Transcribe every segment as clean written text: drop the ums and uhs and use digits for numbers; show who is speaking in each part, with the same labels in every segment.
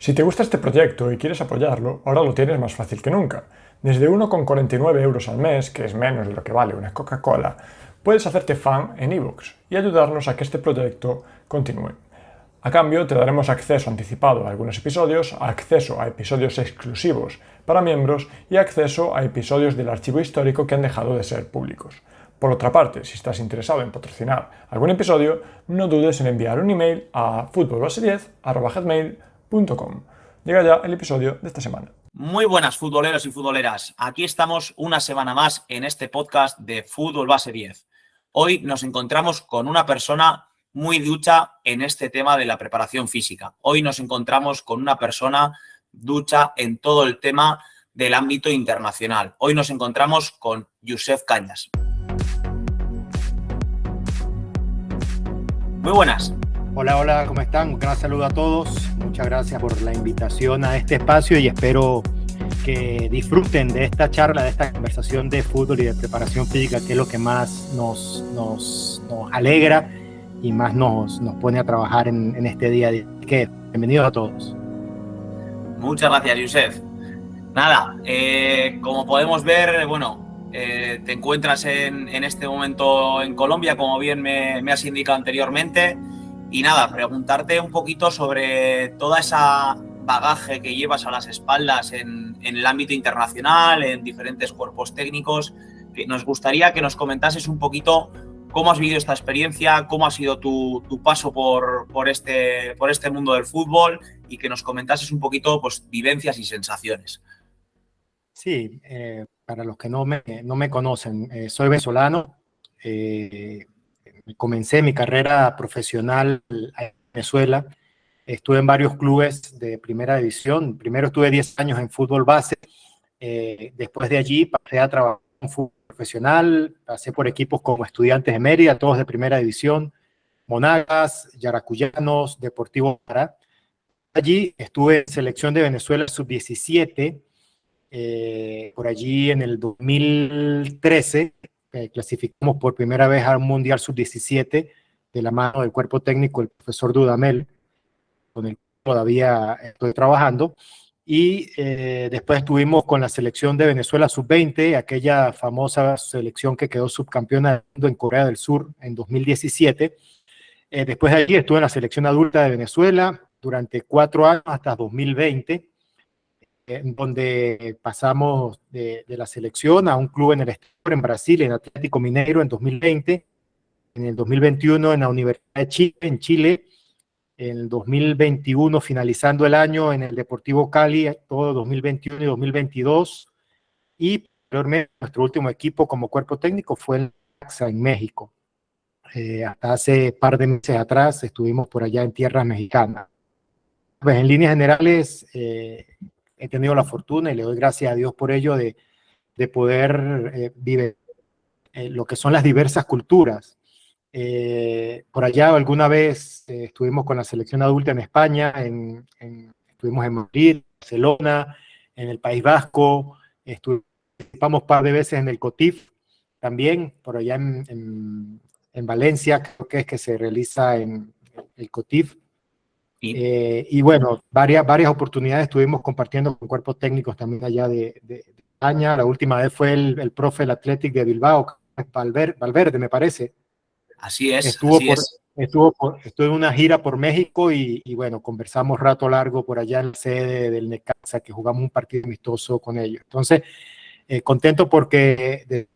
Speaker 1: Si te gusta este proyecto y quieres apoyarlo, ahora lo tienes más fácil que nunca. Desde 1,49 euros al mes, que es menos de lo que vale una Coca-Cola, puedes hacerte fan en iVoox y ayudarnos a que este proyecto continúe. A cambio, te daremos acceso anticipado a algunos episodios, acceso a episodios exclusivos para miembros y acceso a episodios del archivo histórico que han dejado de ser públicos. Por otra parte, si estás interesado en patrocinar algún episodio, no dudes en enviar un email a futbolbase10@gmail.com. Llega ya el episodio de esta semana.
Speaker 2: Muy buenas futboleros y futboleras. Aquí estamos una semana más en este podcast de Fútbol Base 10. Hoy nos encontramos con una persona muy ducha en este tema de la preparación física. Hoy nos encontramos con una persona ducha en todo el tema del ámbito internacional. Hoy nos encontramos con Josep Cañas. Muy buenas.
Speaker 3: Hola, hola, ¿cómo están? Un gran saludo a todos. Muchas gracias por la invitación a este espacio y espero que disfruten de esta charla, de esta conversación de fútbol y de preparación física, que es lo que más nos alegra y más nos pone a trabajar en este día a día. Bienvenidos a todos.
Speaker 2: Muchas gracias, Josep. Nada, como podemos ver, te encuentras en este momento en Colombia, como bien me has indicado anteriormente. Y nada, preguntarte un poquito sobre toda esa bagaje que llevas a las espaldas en el ámbito internacional, en diferentes cuerpos técnicos. Que nos gustaría que nos comentases un poquito cómo has vivido esta experiencia, cómo ha sido tu paso por este mundo del fútbol y que nos comentases un poquito pues, vivencias y sensaciones.
Speaker 3: Sí, para los que no me conocen, soy venezolano. Comencé mi carrera profesional en Venezuela. Estuve en varios clubes de primera división. Primero estuve 10 años en fútbol base. Después de allí pasé a trabajar en fútbol profesional. Pasé por equipos como Estudiantes de Mérida, todos de primera división, Monagas, Yaracuyanos, Deportivo Pará. Allí estuve en selección de Venezuela sub-17. Por allí en el 2013 clasificamos por primera vez a un Mundial sub-17 de la mano del cuerpo técnico el profesor Dudamel, con el que todavía estoy trabajando. Y después estuvimos con la selección de Venezuela sub-20, aquella famosa selección que quedó subcampeona del mundo en Corea del Sur en 2017. Después de allí estuve en la selección adulta de Venezuela durante 4 años hasta 2020, en donde pasamos de la selección a un club en el exterior, en Brasil, en Atlético Mineiro en 2020, en el 2021 en la Universidad de Chile, en Chile, en el 2021 finalizando el año en el Deportivo Cali, todo 2021 y 2022, y posteriormente nuestro último equipo como cuerpo técnico fue el Necaxa en México. Hasta hace par de meses atrás estuvimos por allá en tierras mexicanas. Pues en líneas generales, he tenido la fortuna y le doy gracias a Dios por ello de poder vivir lo que son las diversas culturas. Por allá alguna vez estuvimos con la selección adulta en España, estuvimos en Madrid, Barcelona, en el País Vasco, participamos un par de veces en el COTIF, también por allá en Valencia, creo que es que se realiza en el COTIF. Y bueno, varias oportunidades estuvimos compartiendo con cuerpos técnicos también allá de España. La última vez fue el profe del Athletic de Bilbao, Valverde, me parece.
Speaker 2: Así es,
Speaker 3: Estuvo en una gira por México y bueno, conversamos rato largo por allá en la sede del Necaxa, que jugamos un partido amistoso con ellos. Entonces, contento porque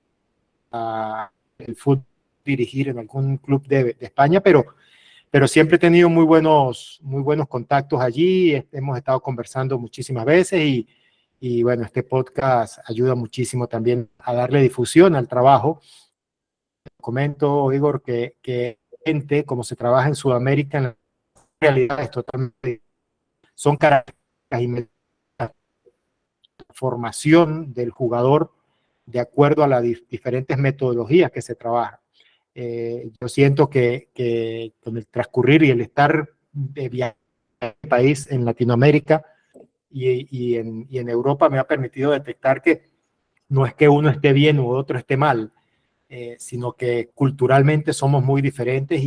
Speaker 3: el fútbol dirigir en algún club de España, pero siempre he tenido muy buenos contactos allí. Hemos estado conversando muchísimas veces y bueno, este podcast ayuda muchísimo también a darle difusión al trabajo. Comento, Igor, que gente, como se trabaja en Sudamérica, en la realidad es totalmente, son características y formación del jugador de acuerdo a las diferentes metodologías que se trabajan. Yo siento que con el transcurrir y el estar viajando en el país, en Latinoamérica y en Europa, me ha permitido detectar que no es que uno esté bien u otro esté mal, sino que culturalmente somos muy diferentes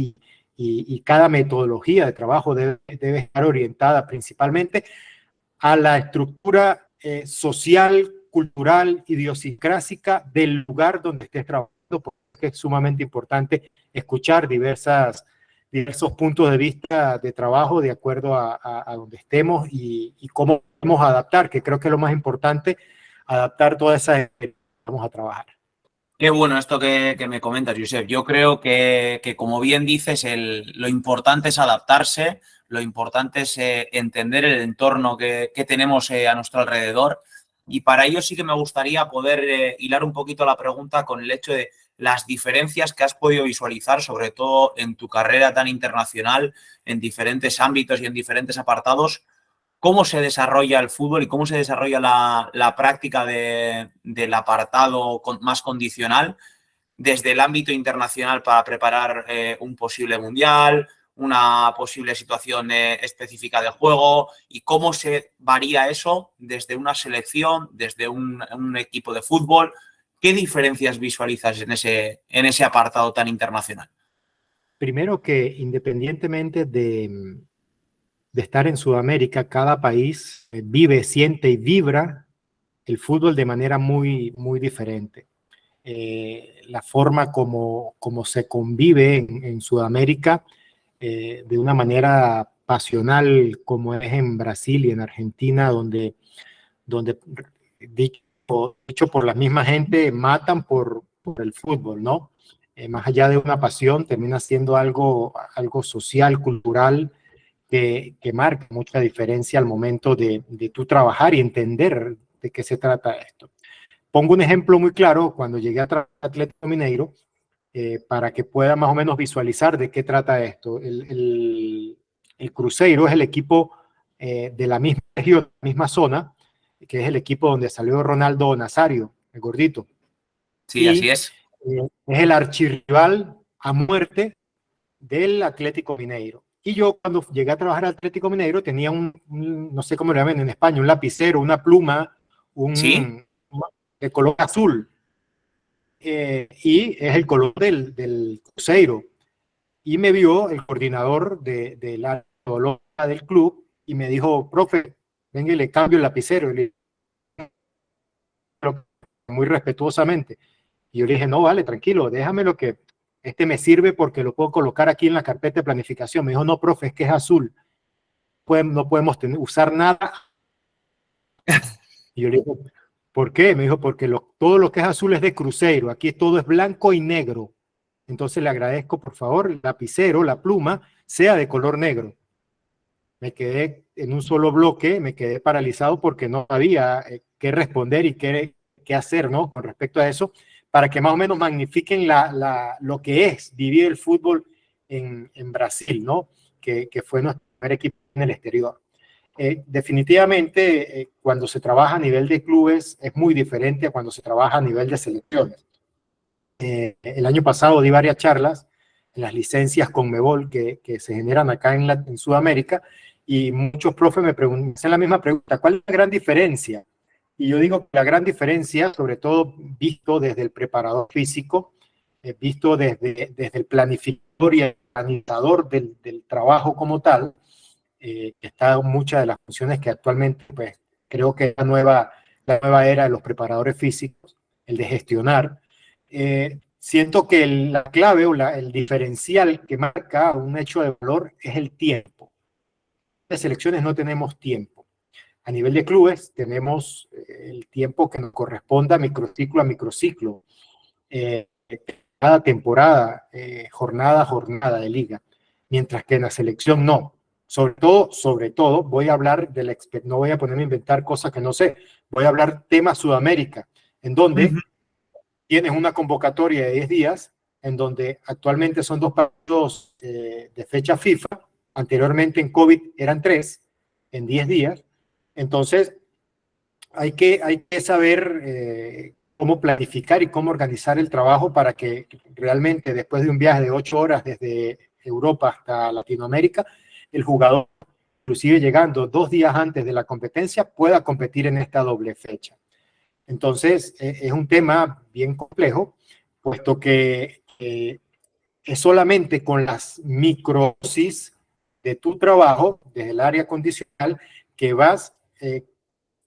Speaker 3: y cada metodología de trabajo debe estar orientada principalmente a la estructura social, cultural, idiosincrásica del lugar donde estés trabajando, porque es sumamente importante escuchar diversos puntos de vista de trabajo de acuerdo a donde estemos y cómo podemos adaptar, que creo que es lo más importante, adaptar todas esas experiencias que vamos a trabajar.
Speaker 2: Qué bueno esto que me comentas, Josep. Yo creo que como bien dices, lo importante es adaptarse, lo importante es entender el entorno que tenemos a nuestro alrededor. Y para ello sí que me gustaría poder hilar un poquito la pregunta con el hecho de las diferencias que has podido visualizar, sobre todo en tu carrera tan internacional, en diferentes ámbitos y en diferentes apartados. ¿Cómo se desarrolla el fútbol y cómo se desarrolla la práctica del apartado más condicional desde el ámbito internacional para preparar un posible mundial, una posible situación específica de juego, y cómo se varía eso desde una selección, desde un equipo de fútbol? ¿Qué diferencias visualizas en ese apartado tan internacional?
Speaker 3: Primero que independientemente de estar en Sudamérica, cada país vive, siente y vibra el fútbol de manera muy, muy diferente. La forma como se convive en Sudamérica de una manera pasional, como es en Brasil y en Argentina, donde dicho por la misma gente, matan por el fútbol, ¿no? Más allá de una pasión, termina siendo algo social, cultural, que marca mucha diferencia al momento de tú trabajar y entender de qué se trata esto. Pongo un ejemplo muy claro cuando llegué a Atlético Mineiro, para que pueda más o menos visualizar de qué trata esto. El Cruzeiro es el equipo de la misma región, la misma zona, que es el equipo donde salió Ronaldo Nazario, el gordito.
Speaker 2: Sí, así es.
Speaker 3: Es el archirrival a muerte del Atlético Mineiro. Y yo cuando llegué a trabajar al Atlético Mineiro tenía no sé cómo le llaman en España, un lapicero, una pluma,
Speaker 2: ¿Sí?
Speaker 3: de color azul. Y es el color del Cruzeiro. Y me vio el coordinador de la metodología del club y me dijo, profe, venga y le cambio el lapicero. Y le dije, muy respetuosamente. Y yo le dije, no, vale, tranquilo, déjame lo que este me sirve porque lo puedo colocar aquí en la carpeta de planificación. Me dijo, no, profe, es que es azul. No podemos usar nada. Y yo le dije, ¿por qué? Me dijo, porque todo lo que es azul es de Cruzeiro. Aquí todo es blanco y negro. Entonces le agradezco, por favor, el lapicero, la pluma, sea de color negro. Me quedé en un solo bloque, me quedé paralizado porque no sabía qué responder y qué hacer, ¿no? Con respecto a eso, para que más o menos magnifiquen lo que es vivir el fútbol en Brasil, ¿no? Que fue nuestro primer equipo en el exterior. Definitivamente, cuando se trabaja a nivel de clubes es muy diferente a cuando se trabaja a nivel de selecciones. El año pasado di varias charlas en las licencias Conmebol que se generan acá en Sudamérica, y muchos profes me hacen la misma pregunta: ¿cuál es la gran diferencia? Y yo digo que la gran diferencia, sobre todo visto desde el preparador físico, visto desde el planificador y el organizador del trabajo como tal, está muchas de las funciones que actualmente, pues, creo que es la nueva era de los preparadores físicos, el de gestionar. Siento que la clave o el diferencial que marca un hecho de valor es el tiempo. En selecciones no tenemos tiempo. A nivel de clubes tenemos el tiempo que nos corresponda microciclo a microciclo, cada temporada, jornada a jornada de liga, mientras que en la selección no. Sobre todo, voy a hablar no voy a ponerme a inventar cosas que no sé, voy a hablar tema Sudamérica, en donde tienes una convocatoria de 10 días, en donde actualmente son 2 partidos de fecha FIFA, anteriormente en COVID eran 3, en 10 días. Entonces, hay que saber cómo planificar y cómo organizar el trabajo para que realmente después de un viaje de 8 horas desde Europa hasta Latinoamérica, el jugador, inclusive llegando 2 días antes de la competencia, pueda competir en esta doble fecha. Entonces, es un tema bien complejo, puesto que es solamente con las microdosis de tu trabajo, desde el área condicional, que vas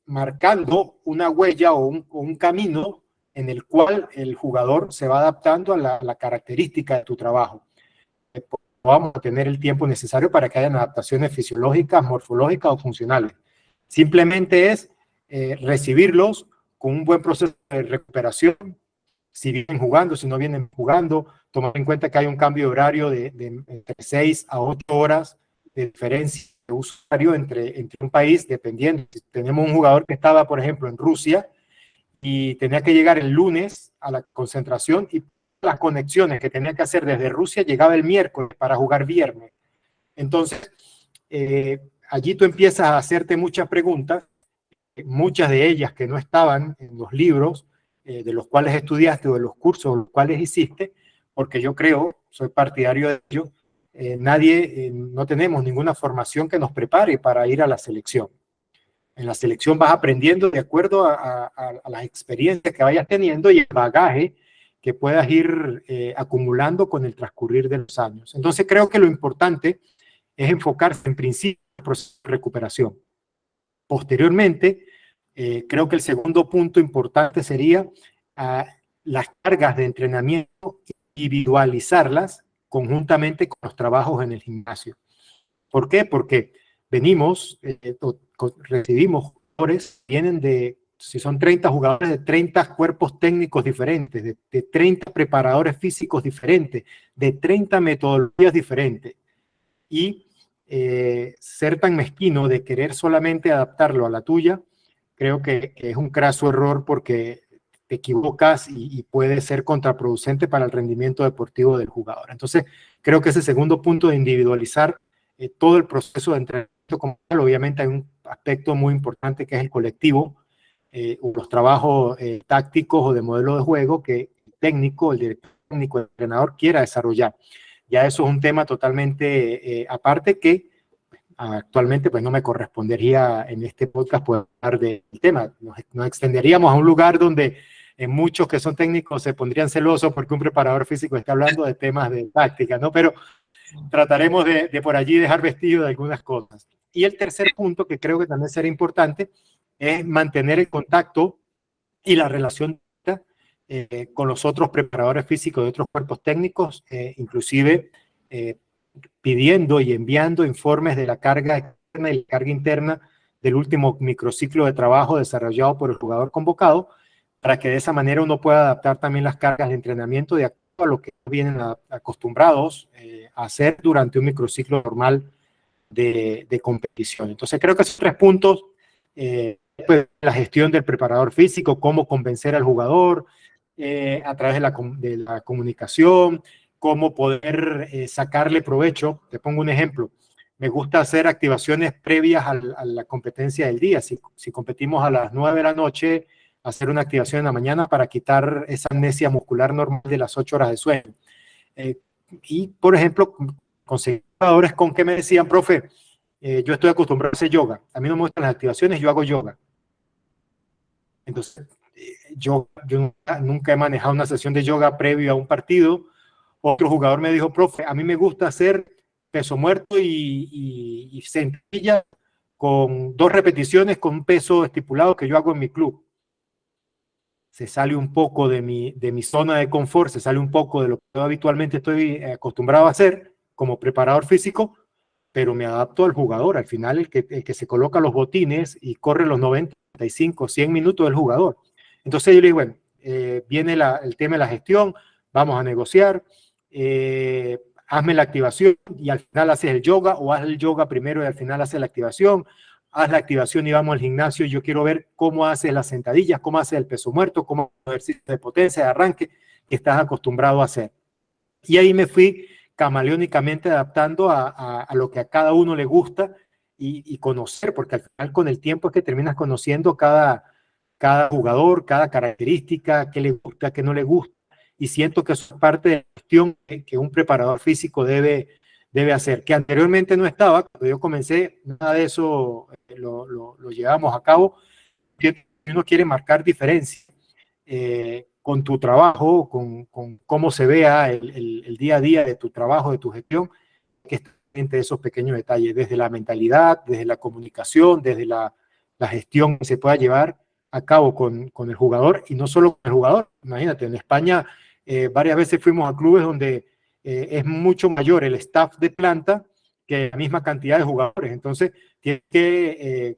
Speaker 3: marcando una huella o un camino en el cual el jugador se va adaptando a la característica de tu trabajo. Vamos a tener el tiempo necesario para que hayan adaptaciones fisiológicas, morfológicas o funcionales. Simplemente es recibirlos con un buen proceso de recuperación, si vienen jugando, si no vienen jugando, tomar en cuenta que hay un cambio de horario de entre 6 a 8 horas de diferencia de uso horario entre un país, dependiendo. Si tenemos un jugador que estaba, por ejemplo, en Rusia y tenía que llegar el lunes a la concentración y las conexiones que tenía que hacer desde Rusia llegaba el miércoles para jugar viernes. Entonces, allí tú empiezas a hacerte muchas preguntas, muchas de ellas que no estaban en los libros de los cuales estudiaste o de los cursos los cuales hiciste, porque yo creo, soy partidario de ello, no tenemos ninguna formación que nos prepare para ir a la selección. En la selección vas aprendiendo de acuerdo a las experiencias que vayas teniendo y el bagaje que puedas ir acumulando con el transcurrir de los años. Entonces creo que lo importante es enfocarse en principio en el proceso de recuperación. Posteriormente, creo que el segundo punto importante sería las cargas de entrenamiento, individualizarlas conjuntamente con los trabajos en el gimnasio. ¿Por qué? Porque recibimos jugadores, vienen si son 30 jugadores, de 30 cuerpos técnicos diferentes, de 30 preparadores físicos diferentes, de 30 metodologías diferentes. Y ser tan mezquino de querer solamente adaptarlo a la tuya, creo que es un craso error porque te equivocas y puede ser contraproducente para el rendimiento deportivo del jugador. Entonces, creo que ese segundo punto de individualizar todo el proceso de entrenamiento como tal, obviamente hay un aspecto muy importante que es el colectivo, los trabajos tácticos o de modelo de juego que el técnico, el director técnico, el entrenador quiera desarrollar. Ya eso es un tema totalmente aparte que actualmente pues no me correspondería en este podcast poder hablar del tema. Nos extenderíamos a un lugar donde muchos que son técnicos se pondrían celosos porque un preparador físico está hablando de temas de táctica, ¿no? Pero trataremos de por allí dejar vestido de algunas cosas. Y el tercer punto que creo que también será importante es mantener el contacto y la relación con los otros preparadores físicos de otros cuerpos técnicos, inclusive pidiendo y enviando informes de la carga externa y la carga interna del último microciclo de trabajo desarrollado por el jugador convocado, para que de esa manera uno pueda adaptar también las cargas de entrenamiento de acuerdo a lo que vienen acostumbrados a hacer durante un microciclo normal de competición. Entonces creo que esos 3 puntos, pues, la gestión del preparador físico, cómo convencer al jugador a través de la comunicación, cómo poder sacarle provecho. Te pongo un ejemplo. Me gusta hacer activaciones previas a la competencia del día. Si competimos a las 9 de la noche, hacer una activación en la mañana para quitar esa amnesia muscular normal de las 8 horas de sueño. Y, por ejemplo, conseguí jugadores con que me decían, profe, yo estoy acostumbrado a hacer yoga. A mí no me gustan las activaciones, yo hago yoga. Entonces, yo nunca he manejado una sesión de yoga previo a un partido. Otro jugador me dijo, profe, a mí me gusta hacer peso muerto y sentilla con 2 repeticiones con un peso estipulado que yo hago en mi club. Se sale un poco de mi zona de confort, se sale un poco de lo que yo habitualmente estoy acostumbrado a hacer como preparador físico, pero me adapto al jugador. Al final, el que se coloca los botines y corre los 90, 95, 100 minutos del jugador. Entonces yo le digo, bueno, viene el tema de la gestión, vamos a negociar, hazme la activación y al final haces el yoga, o haz el yoga primero y al final haces la activación. Haz la activación y vamos al gimnasio y yo quiero ver cómo haces las sentadillas, cómo haces el peso muerto, cómo ejercicios de potencia, de arranque que estás acostumbrado a hacer. Y ahí me fui camaleónicamente adaptando a lo que a cada uno le gusta y conocer, porque al final con el tiempo es que terminas conociendo cada jugador, cada característica, qué le gusta, qué no le gusta. Y siento que eso es parte de la gestión que un preparador físico debe hacer, que anteriormente no estaba. Cuando yo comencé, nada de eso lo llevamos a cabo. Si uno quiere marcar diferencia con tu trabajo, con cómo se vea el día a día de tu trabajo, de tu gestión, que estar pendiente de esos pequeños detalles, desde la mentalidad, desde la comunicación, desde la gestión que se pueda llevar a cabo con el jugador, y no solo con el jugador. Imagínate, en España varias veces fuimos a clubes donde es mucho mayor el staff de planta que la misma cantidad de jugadores. Entonces, tienes que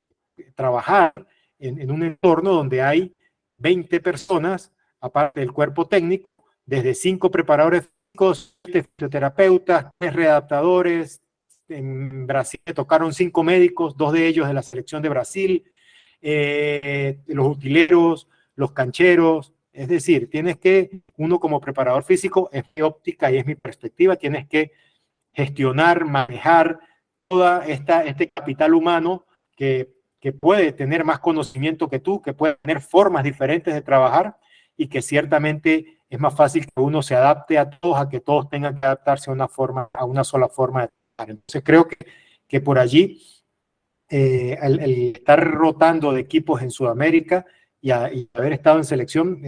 Speaker 3: trabajar en un entorno donde hay 20 personas, aparte del cuerpo técnico, desde 5 preparadores físicos, 7 fisioterapeutas, 3 readaptadores. En Brasil me tocaron 5 médicos, 2 de ellos de la selección de Brasil, los utileros, los cancheros. Es decir, tienes que, uno como preparador físico, es mi óptica y es mi perspectiva, tienes que gestionar, manejar toda este capital humano que puede tener más conocimiento que tú, que puede tener formas diferentes de trabajar, y que ciertamente es más fácil que uno se adapte a todos, a que todos tengan que adaptarse a una sola forma de trabajar. Entonces creo que por allí el estar rotando de equipos en Sudamérica y haber estado en selección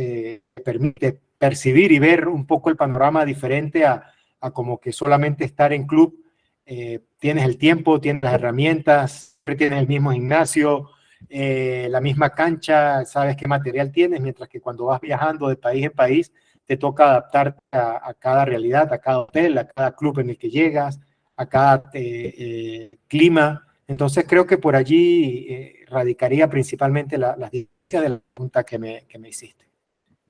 Speaker 3: permite percibir y ver un poco el panorama diferente a como que solamente estar en club. Tienes el tiempo, tienes las herramientas, siempre tienes el mismo gimnasio, la misma cancha, sabes qué material tienes, mientras que cuando vas viajando de país en país te toca adaptarte a cada realidad, a cada hotel, a cada club en el que llegas, a cada clima. Entonces creo que por allí radicaría principalmente la diferencia de la pregunta que me hiciste.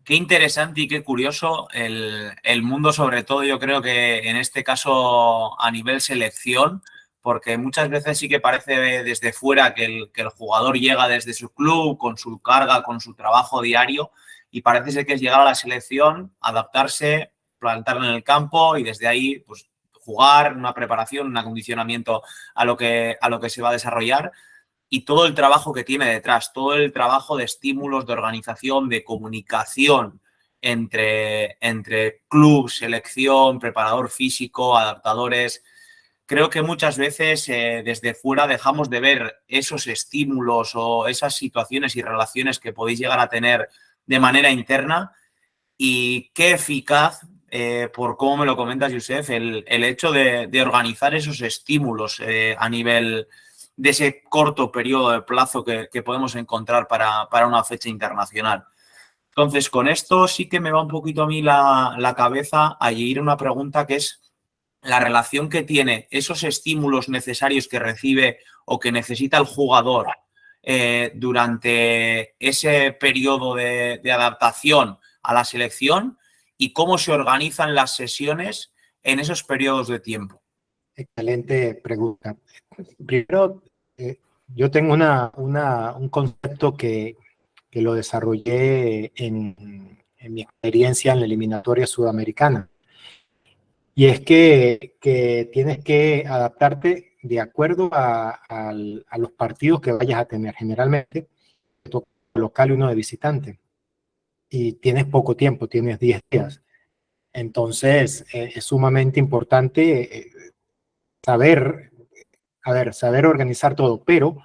Speaker 2: Qué interesante y qué curioso el mundo, sobre todo yo creo que en este caso a nivel selección, porque muchas veces sí que parece desde fuera que el jugador llega desde su club, con su carga, con su trabajo diario, y parece ser que es llegar a la selección, adaptarse, plantarlo en el campo y desde ahí pues jugar, una preparación, un acondicionamiento a lo que se va a desarrollar, y todo el trabajo que tiene detrás, todo el trabajo de estímulos, de organización, de comunicación entre club, selección, preparador físico, adaptadores. Creo que muchas veces desde fuera dejamos de ver esos estímulos o esas situaciones y relaciones que podéis llegar a tener de manera interna, y qué eficaz, por cómo me lo comentas, Josep, el hecho de organizar esos estímulos a nivel de ese corto periodo de plazo que podemos encontrar para una fecha internacional. Entonces, con esto sí que me va un poquito a mí la cabeza a ir una pregunta, que es la relación que tiene esos estímulos necesarios que recibe o que necesita el jugador durante ese periodo de adaptación a la selección, y cómo se organizan las sesiones en esos periodos de tiempo.
Speaker 3: Excelente pregunta. Primero, yo tengo un concepto que lo desarrollé en mi experiencia en la eliminatoria sudamericana. Y es que tienes que adaptarte de acuerdo a los partidos que vayas a tener. Generalmente, te toca uno local y uno de visitante. Y tienes poco tiempo, tienes 10 días. Entonces, es sumamente importante saber, saber organizar todo. Pero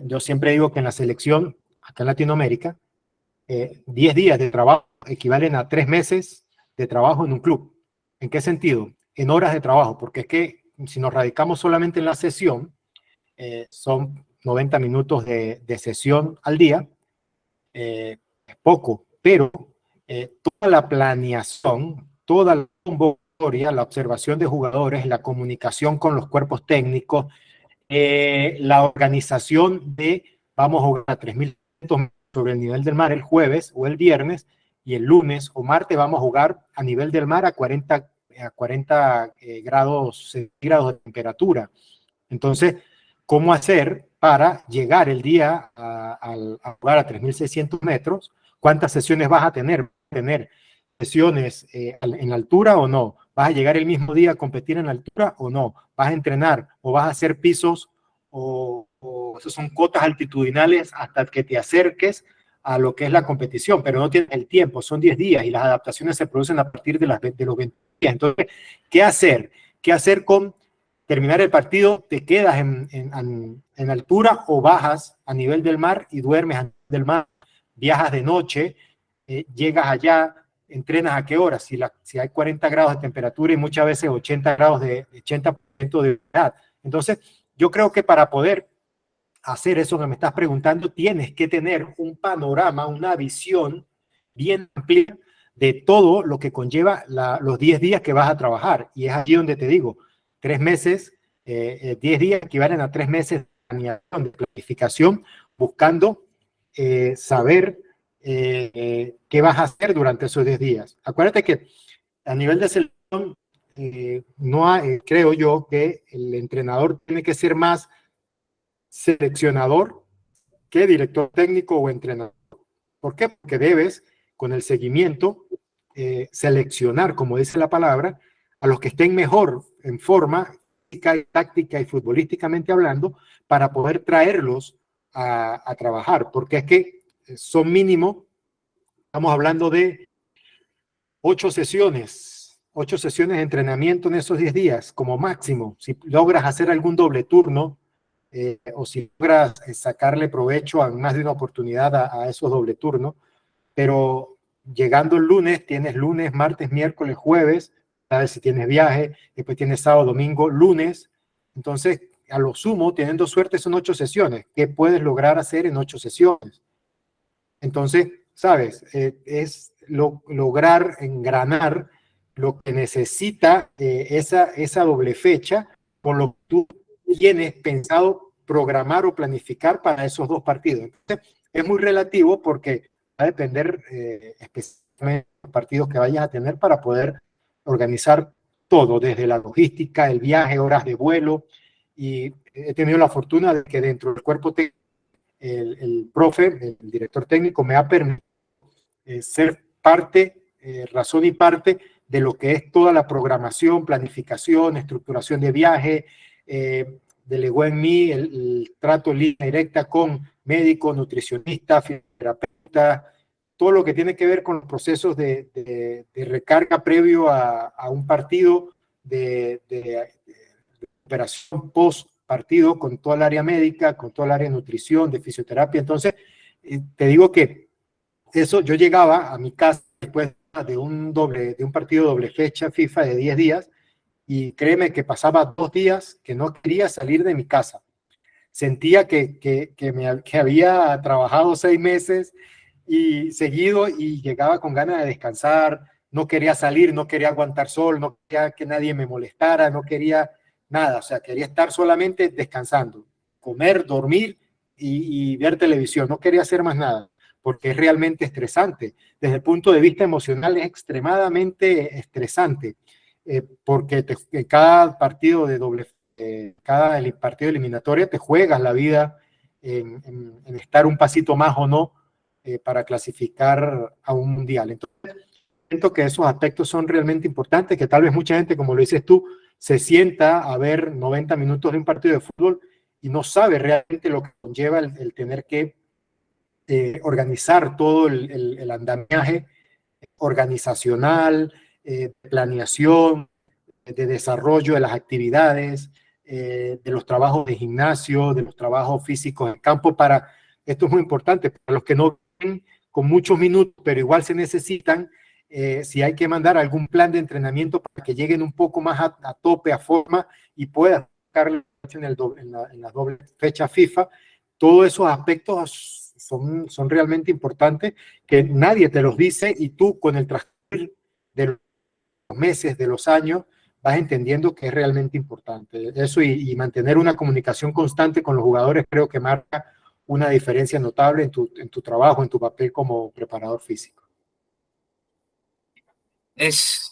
Speaker 3: yo siempre digo que en la selección, acá en Latinoamérica, 10 días de trabajo equivalen a 3 meses de trabajo en un club. ¿En qué sentido? En horas de trabajo, porque es que si nos radicamos solamente en la sesión, son 90 minutos de sesión al día, es poco, pero toda la planeación, toda la convocatoria, la observación de jugadores, la comunicación con los cuerpos técnicos, la organización de vamos a jugar a 3.600 metros sobre el nivel del mar el jueves o el viernes, y el lunes o martes vamos a jugar a nivel del mar a 40 grados centígrados de temperatura. Entonces, ¿cómo hacer para llegar el día a jugar a 3.600 metros? ¿Cuántas sesiones vas a tener? ¿Tener sesiones en altura o no? ¿Vas a llegar el mismo día a competir en altura o no? ¿Vas a entrenar o vas a hacer pisos o esos son cotas altitudinales hasta que te acerques a lo que es la competición? Pero no tienes el tiempo, son 10 días y las adaptaciones se producen a partir de los 20 días. Entonces, ¿qué hacer? ¿Qué hacer con terminar el partido? ¿Te quedas en altura o bajas a nivel del mar y duermes a nivel del mar? ¿Viajas de noche? llegas allá, entrenas a qué hora, si hay 40 grados de temperatura y muchas veces 80 grados de 80% de humedad. Entonces, yo creo que para poder hacer eso que me estás preguntando, tienes que tener un panorama, una visión bien amplia de todo lo que conlleva los 10 días que vas a trabajar. Y es allí donde te digo, 3 meses, 10 días equivalen a 3 meses de planeación, de planificación, buscando saber qué vas a hacer durante esos 10 días. Acuérdate que a nivel de selección, no hay, creo yo que el entrenador tiene que ser más seleccionador que director técnico o entrenador. ¿Por qué? Porque debes, con el seguimiento, seleccionar, como dice la palabra, a los que estén mejor en forma física y táctica y futbolísticamente hablando, para poder traerlos a trabajar, porque es que son mínimo, estamos hablando de 8 sesiones de entrenamiento en esos 10 días, como máximo. Si logras hacer algún doble turno, o si logras sacarle provecho a más de una oportunidad a esos doble turnos, pero llegando el lunes, tienes lunes, martes, miércoles, jueves, sabes si tienes viaje, después tienes sábado, domingo, lunes, entonces a lo sumo, teniendo suerte, son 8 sesiones. ¿Qué puedes lograr hacer en 8 sesiones? Entonces, sabes, es lograr engranar lo que necesita esa doble fecha, por lo que tú tienes pensado programar o planificar para esos 2 partidos. Entonces, es muy relativo porque va a depender específicamente de los partidos que vayas a tener para poder organizar todo, desde la logística, el viaje, horas de vuelo, y he tenido la fortuna de que dentro del cuerpo técnico, el profe, el director técnico, me ha permitido ser parte, razón y parte de lo que es toda la programación, planificación, estructuración de viaje. Delegó en mí el trato en línea directa con médico, nutricionista, fisioterapeuta, todo lo que tiene que ver con los procesos de recarga previo a un partido, de operación post partido, con toda el área médica, con toda el área de nutrición, de fisioterapia. Entonces, te digo que eso, yo llegaba a mi casa después de un partido doble fecha FIFA de 10 días, y créeme que pasaba 2 días que no quería salir de mi casa. Sentía que había trabajado 6 meses y seguido, y llegaba con ganas de descansar, no quería salir, no quería aguantar sol, no quería que nadie me molestara, no quería nada, o sea, quería estar solamente descansando, comer, dormir y ver televisión, no quería hacer más nada, porque es realmente estresante. Desde el punto de vista emocional es extremadamente estresante, porque cada partido cada partido eliminatorio te juegas la vida en estar un pasito más o no para clasificar a un mundial. Entonces, siento que esos aspectos son realmente importantes, que tal vez mucha gente, como lo dices tú, se sienta a ver 90 minutos de un partido de fútbol y no sabe realmente lo que conlleva el tener que organizar todo el andamiaje organizacional, planeación, de desarrollo de las actividades, de los trabajos de gimnasio, de los trabajos físicos en campo. Esto es muy importante, para los que no ven con muchos minutos, pero igual se necesitan, si hay que mandar algún plan de entrenamiento para que lleguen un poco más a tope, a forma, y puedan sacar en la doble fecha FIFA. Todos esos aspectos son realmente importantes, que nadie te los dice, y tú, con el transcurrir de los meses, de los años, vas entendiendo que es realmente importante. Eso, y mantener una comunicación constante con los jugadores, creo que marca una diferencia notable en tu trabajo, en tu papel como preparador físico.
Speaker 2: Es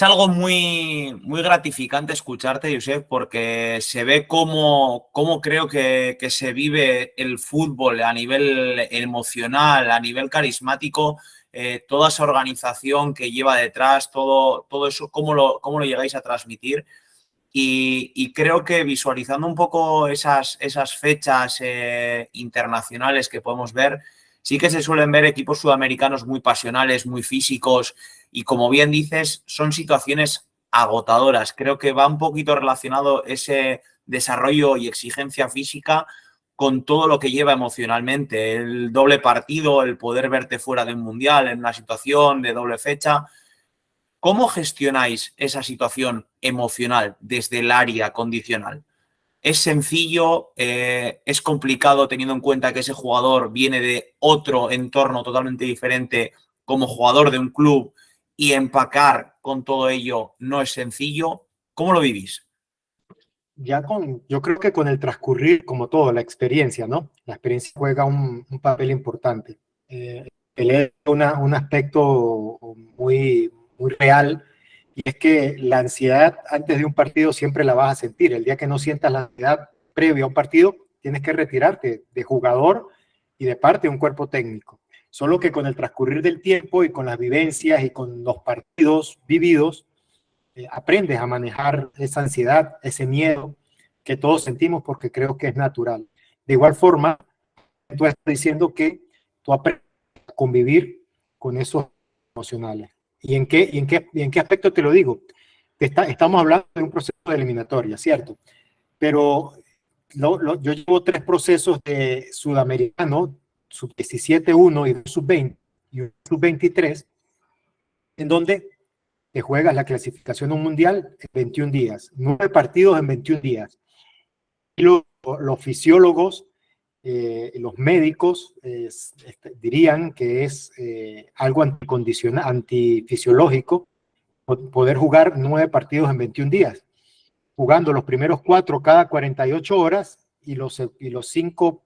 Speaker 2: algo muy, muy gratificante escucharte, Josep, porque se ve cómo creo que se vive el fútbol a nivel emocional, a nivel carismático, toda esa organización que lleva detrás, todo eso, cómo lo llegáis a transmitir. Y creo que visualizando un poco esas fechas internacionales que podemos ver, sí que se suelen ver equipos sudamericanos muy pasionales, muy físicos, y como bien dices, son situaciones agotadoras. Creo que va un poquito relacionado ese desarrollo y exigencia física con todo lo que lleva emocionalmente, el doble partido, el poder verte fuera de un mundial en una situación de doble fecha. ¿Cómo gestionáis esa situación emocional desde el área condicional? ¿Es sencillo? ¿Es complicado teniendo en cuenta que ese jugador viene de otro entorno totalmente diferente como jugador de un club y empacar con todo ello no es sencillo? ¿Cómo lo vivís?
Speaker 3: Yo creo que con el transcurrir, como todo, la experiencia, ¿no? La experiencia juega un papel importante. Es un aspecto muy real, y es que la ansiedad antes de un partido siempre la vas a sentir. El día que no sientas la ansiedad previo a un partido, tienes que retirarte de jugador y de parte de un cuerpo técnico. Solo que con el transcurrir del tiempo y con las vivencias y con los partidos vividos, aprendes a manejar esa ansiedad, ese miedo que todos sentimos, porque creo que es natural. De igual forma, tú estás diciendo que tú aprendes a convivir con esos emocionales. ¿Y en qué aspecto te lo digo? Estamos hablando de un proceso de eliminatoria, ¿cierto? Pero yo llevo 3 procesos de sudamericano, sub-17-1 y sub-20 y sub-23, en donde te juegas la clasificación a un mundial en 21 días, 9 partidos en 21 días. Y los fisiólogos, los médicos dirían que es algo antifisiológico poder jugar 9 partidos en 21 días, jugando los primeros 4 cada 48 horas y los 5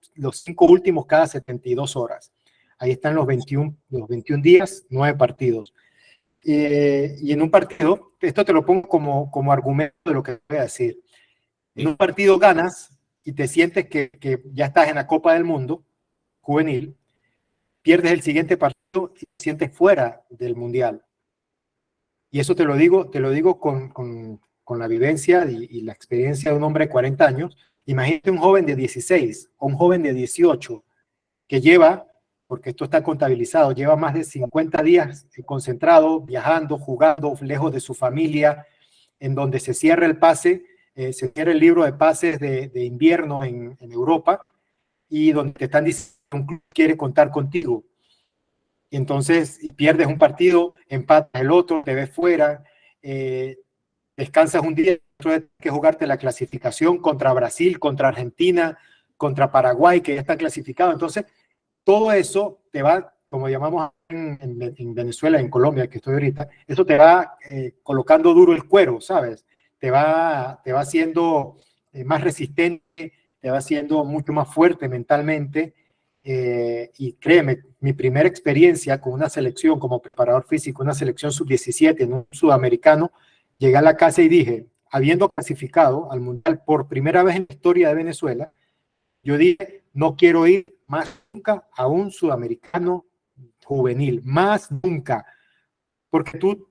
Speaker 3: últimos cada 72 horas. Ahí están los 21 días, 9 partidos. Y en un partido, esto te lo pongo como argumento de lo que voy a decir. En un partido ganas y te sientes que ya estás en la Copa del Mundo juvenil, pierdes el siguiente partido y te sientes fuera del Mundial. Y eso te lo digo con la vivencia y la experiencia de un hombre de 40 años. Imagínate un joven de 16 o un joven de 18 que lleva, porque esto está contabilizado, lleva más de 50 días concentrado, viajando, jugando, lejos de su familia, en donde se cierra el pase, se cierra el libro de pases de invierno en Europa, y donde te están diciendo que un club quiere contar contigo. Y entonces pierdes un partido, empatas el otro, te ves fuera, descansas un día, tienes que jugarte la clasificación contra Brasil, contra Argentina, contra Paraguay, que ya está clasificado. Entonces, todo eso te va, como llamamos en Venezuela, en Colombia, que estoy ahorita, eso te va colocando duro el cuero, ¿sabes? Te va haciendo más resistente, te va haciendo mucho más fuerte mentalmente. Y créeme, mi primera experiencia con una selección como preparador físico, una selección sub-17 en un sudamericano, llegué a la casa y dije, habiendo clasificado al Mundial por primera vez en la historia de Venezuela, yo dije, no quiero ir más nunca a un sudamericano juvenil, más nunca, porque tú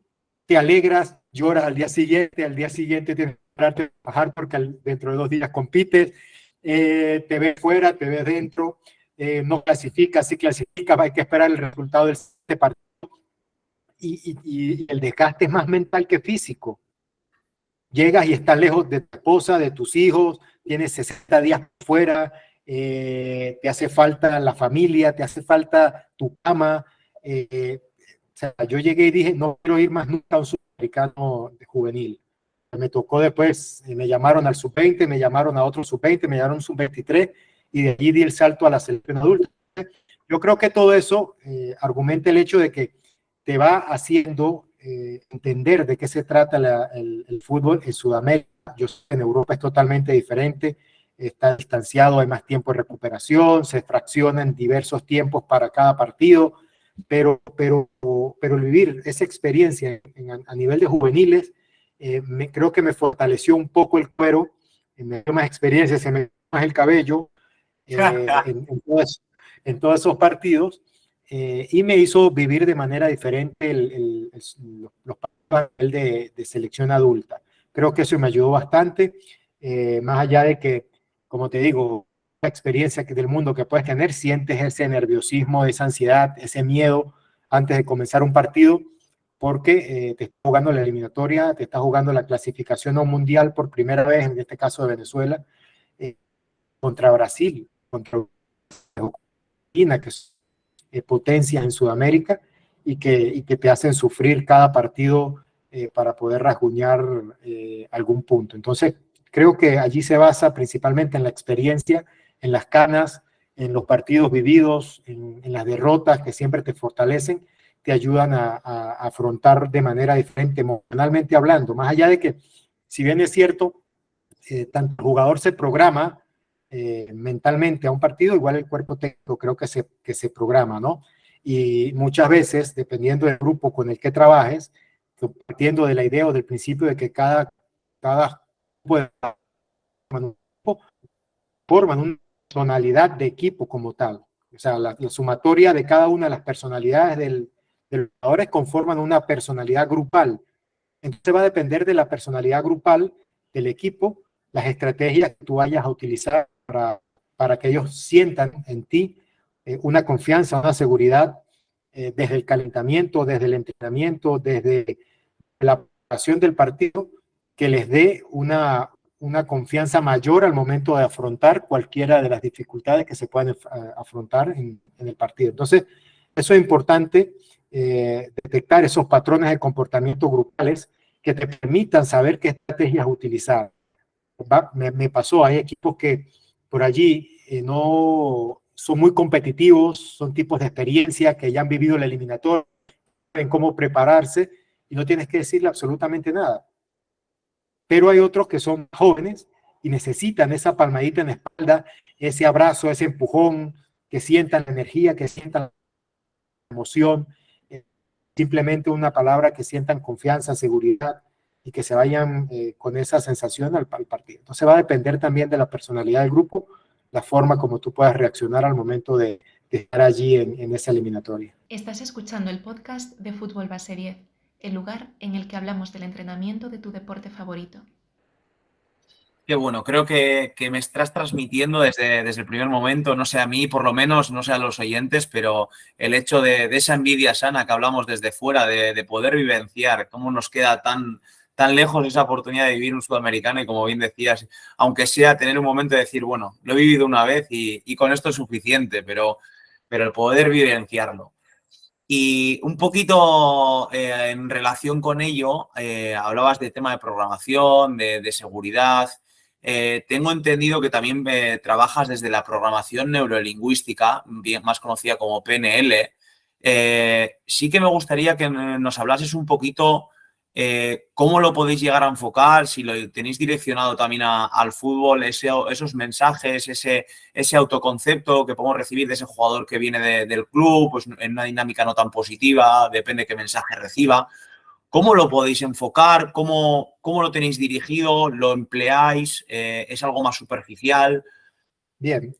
Speaker 3: te alegras, lloras al día siguiente tienes que pararte a bajar porque dentro de 2 días compites, te ves fuera, te ves dentro, no clasificas, si clasificas hay que esperar el resultado del partido, y el desgaste es más mental que físico. Llegas y estás lejos de tu esposa, de tus hijos, tienes 60 días fuera, te hace falta la familia, te hace falta tu cama. O sea, yo llegué y dije, no quiero ir más nunca a un sudamericano juvenil. Me tocó después, me llamaron al sub-20, me llamaron a otro sub-20, me llamaron a un sub-23, y de allí di el salto a la selección adulta. Yo creo que todo eso argumenta el hecho de que te va haciendo entender de qué se trata el fútbol en Sudamérica. Yo sé que en Europa es totalmente diferente, está distanciado, hay más tiempo de recuperación, se fraccionan diversos tiempos para cada partido, pero el vivir esa experiencia a nivel de juveniles, creo que me fortaleció un poco el cuero, me dio más experiencia, se me dio más el cabello en todos esos partidos, y me hizo vivir de manera diferente los partidos de selección adulta. Creo que eso me ayudó bastante, más allá de que, como te digo, la experiencia del mundo que puedes tener, sientes ese nerviosismo, esa ansiedad, ese miedo antes de comenzar un partido, porque te estás jugando la eliminatoria, te estás jugando la clasificación a un mundial por primera vez, en este caso de Venezuela, contra Brasil. contra Argentina, que es potencias en Sudamérica y que te hacen sufrir cada partido para poder rasguñar algún punto. Entonces, creo que allí se basa principalmente en la experiencia, en las canas, en los partidos vividos, en las derrotas que siempre te fortalecen, te ayudan a afrontar de manera diferente, emocionalmente hablando, más allá de que, si bien es cierto, tanto el jugador se programa mentalmente a un partido, igual el cuerpo técnico creo que se programa, ¿no? Y muchas veces, dependiendo del grupo con el que trabajes, partiendo de la idea o del principio de que cada grupo forman una personalidad de equipo como tal. O sea, la sumatoria de cada una de las personalidades de los jugadores conforman una personalidad grupal. Entonces va a depender de la personalidad grupal del equipo, las estrategias que tú vayas a utilizar para que ellos sientan en ti una confianza, una seguridad desde el calentamiento, desde el entrenamiento, desde la preparación del partido, que les dé una confianza mayor al momento de afrontar cualquiera de las dificultades que se pueden afrontar en el partido. Entonces, eso es importante, detectar esos patrones de comportamiento grupales que te permitan saber qué estrategias utilizar. Me pasó, hay equipos que por allí no son muy competitivos, son tipos de experiencia que ya han vivido la eliminatoria, saben cómo prepararse y no tienes que decirle absolutamente nada. Pero hay otros que son jóvenes y necesitan esa palmadita en la espalda, ese abrazo, ese empujón, que sientan la energía, que sientan la emoción, simplemente una palabra, que sientan confianza, seguridad y que se vayan con esa sensación al partido. Entonces va a depender también de la personalidad del grupo, la forma como tú puedas reaccionar al momento de estar allí en esa eliminatoria.
Speaker 4: Estás escuchando el podcast de Fútbol Base 10, el lugar en el que hablamos del entrenamiento de tu deporte favorito.
Speaker 2: Qué bueno, creo que me estás transmitiendo desde el primer momento, no sé a mí por lo menos, no sé a los oyentes, pero el hecho de esa envidia sana que hablamos desde fuera, de poder vivenciar cómo nos queda tan lejos esa oportunidad de vivir un sudamericano y, como bien decías, aunque sea tener un momento de decir, bueno, lo he vivido una vez y con esto es suficiente, pero el poder vivenciarlo. Y un poquito en relación con ello, hablabas de tema de programación, de seguridad. Tengo entendido que también trabajas desde la programación neurolingüística, bien más conocida como PNL. Sí que me gustaría que nos hablases un poquito cómo lo podéis llegar a enfocar, si lo tenéis direccionado también al fútbol, esos mensajes, ese autoconcepto que podemos recibir de ese jugador que viene del club, pues en una dinámica no tan positiva, depende qué mensaje reciba. ¿Cómo lo podéis enfocar? ¿Cómo lo tenéis dirigido? ¿Lo empleáis? ¿Es algo más superficial?
Speaker 3: Bien,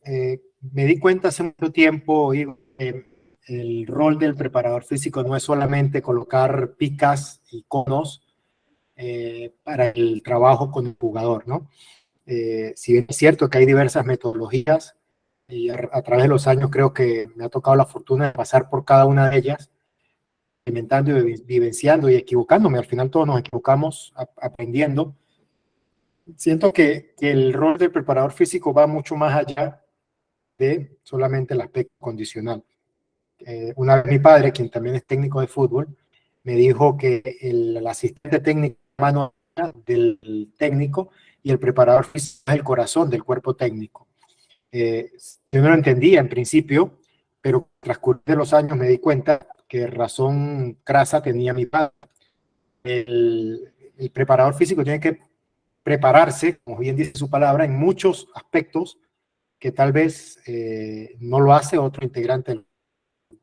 Speaker 3: me di cuenta hace mucho tiempo, el rol del preparador físico no es solamente colocar picas y conos para el trabajo con el jugador, ¿no? Si bien es cierto que hay diversas metodologías, y a través de los años creo que me ha tocado la fortuna de pasar por cada una de ellas, experimentando y vivenciando y equivocándome. Al final todos nos equivocamos aprendiendo. Siento que el rol del preparador físico va mucho más allá de solamente el aspecto condicional. Una vez mi padre, quien también es técnico de fútbol, me dijo que el asistente técnico mano del técnico y el preparador físico es el corazón del cuerpo técnico. Yo no lo entendía en principio, pero con el transcurso de los años me di cuenta que razón crasa tenía mi padre. El preparador físico tiene que prepararse, como bien dice su palabra, en muchos aspectos que tal vez no lo hace otro integrante.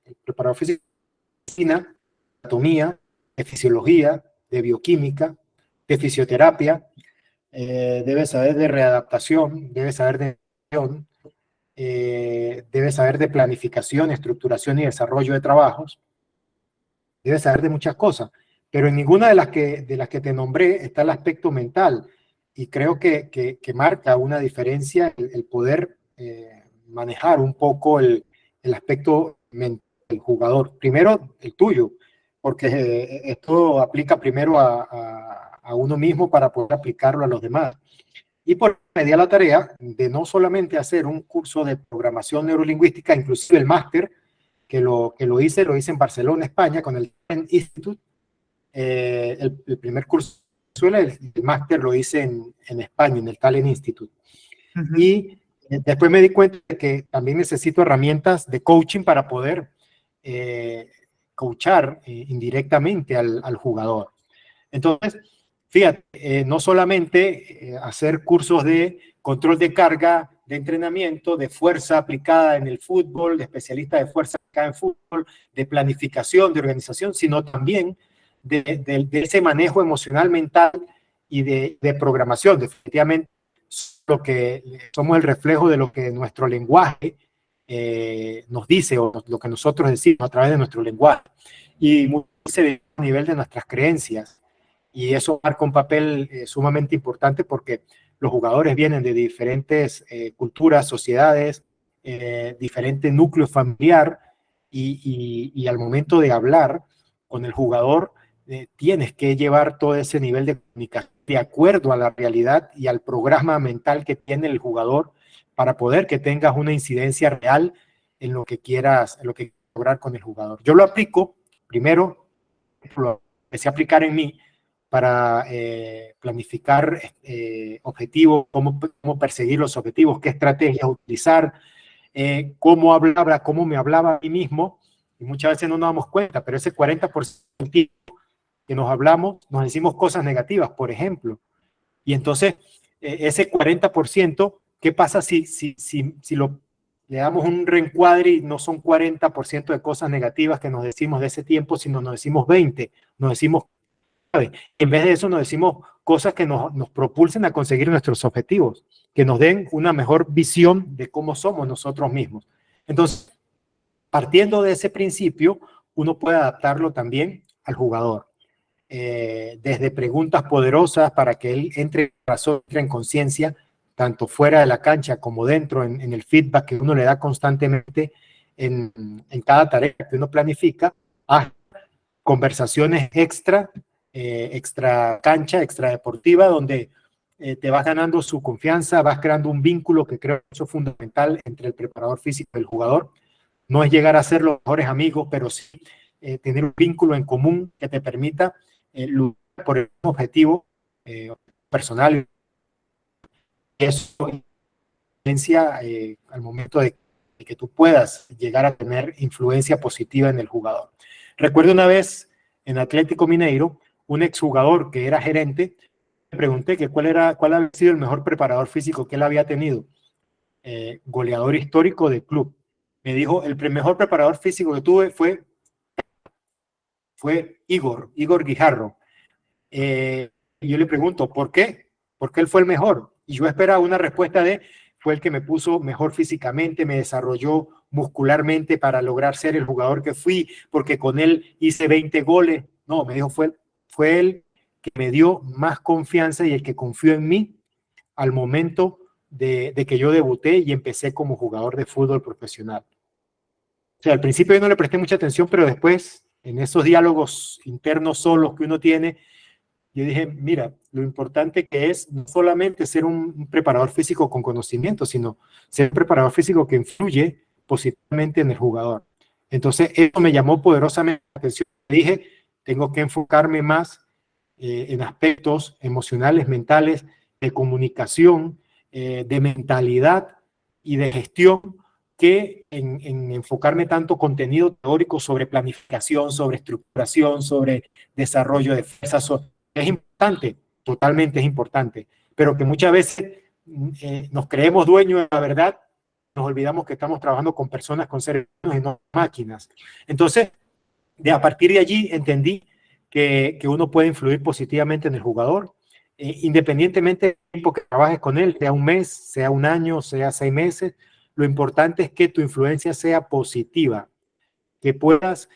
Speaker 3: El preparador físico de medicina, de anatomía, de fisiología, de bioquímica, de fisioterapia, debe saber de readaptación, debe saber de nutrición, debe saber de planificación, estructuración y desarrollo de trabajos, debe saber de muchas cosas, pero en ninguna de las que te nombré está el aspecto mental, y creo que marca una diferencia el poder manejar un poco el aspecto mental del jugador. Primero, el tuyo, porque esto aplica primero a uno mismo para poder aplicarlo a los demás. Y por me di a la tarea de no solamente hacer un curso de programación neurolingüística, inclusive el máster, que lo hice en Barcelona, España, con el Talent Institute. El primer curso en Venezuela, el máster lo hice en España, en el Talent Institute. Y después me di cuenta de que también necesito herramientas de coaching para poder coachar indirectamente al jugador. Entonces, fíjate, no solamente hacer cursos de control de carga, de entrenamiento, de fuerza aplicada en el fútbol, de especialista de fuerza aplicada en fútbol, de planificación, de organización, sino también de ese manejo emocional, mental y de programación. Definitivamente, lo que somos el reflejo de lo que nuestro lenguaje nos dice, o lo que nosotros decimos a través de nuestro lenguaje. Y mucho se ve a nivel de nuestras creencias. Y eso marca un papel sumamente importante porque los jugadores vienen de diferentes culturas, sociedades, diferente núcleo familiar y al momento de hablar con el jugador tienes que llevar todo ese nivel de comunicación de acuerdo a la realidad y al programa mental que tiene el jugador para poder que tengas una incidencia real en lo que quieras lograr con el jugador. Yo lo aplico, primero lo empecé a aplicar en mí para planificar objetivos, cómo perseguir los objetivos, qué estrategias utilizar, cómo me hablaba a mí mismo, y muchas veces no nos damos cuenta, pero ese 40% que nos hablamos, nos decimos cosas negativas, por ejemplo, y entonces ese 40%, ¿qué pasa si le damos un reencuadre y no son 40% de cosas negativas que nos decimos de ese tiempo, sino nos decimos 20, nos decimos en vez de eso nos decimos cosas que nos propulsen a conseguir nuestros objetivos, que nos den una mejor visión de cómo somos nosotros mismos. Entonces, partiendo de ese principio, uno puede adaptarlo también al jugador. Desde preguntas poderosas para que él entre en razón, entre en conciencia, tanto fuera de la cancha como dentro, en el feedback que uno le da constantemente en cada tarea que uno planifica, a conversaciones extra cancha, extra deportiva, donde te vas ganando su confianza, vas creando un vínculo que creo que es fundamental entre el preparador físico y el jugador. No es llegar a ser los mejores amigos, pero sí tener un vínculo en común que te permita luchar por el objetivo personal. Eso influencia al momento de que tú puedas llegar a tener influencia positiva en el jugador. Recuerdo una vez en Atlético Mineiro, un exjugador que era gerente, le pregunté que cuál había sido el mejor preparador físico que él había tenido, goleador histórico del club. Me dijo, el mejor preparador físico que tuve fue Igor Guijarro. Y yo le pregunto, ¿por qué? ¿Por qué él fue el mejor? Y yo esperaba una respuesta fue el que me puso mejor físicamente, me desarrolló muscularmente para lograr ser el jugador que fui, porque con él hice 20 goles. No, me dijo, fue él que me dio más confianza y el que confió en mí al momento de que yo debuté y empecé como jugador de fútbol profesional. O sea, al principio yo no le presté mucha atención, pero después, en esos diálogos internos solos que uno tiene, yo dije, mira, lo importante que es no solamente ser un preparador físico con conocimiento, sino ser un preparador físico que influye positivamente en el jugador. Entonces, eso me llamó poderosamente la atención. Dije, tengo que enfocarme más en aspectos emocionales, mentales, de comunicación, de mentalidad y de gestión, que en enfocarme tanto contenido teórico sobre planificación, sobre estructuración, sobre desarrollo de fuerzas. Es importante, totalmente es importante, pero que muchas veces nos creemos dueños de la verdad, nos olvidamos que estamos trabajando con personas, con seres humanos y no máquinas. Entonces, a partir de allí entendí que uno puede influir positivamente en el jugador, independientemente del tiempo que trabajes con él, sea un mes, sea un año, sea 6 meses, lo importante es que tu influencia sea positiva, que puedas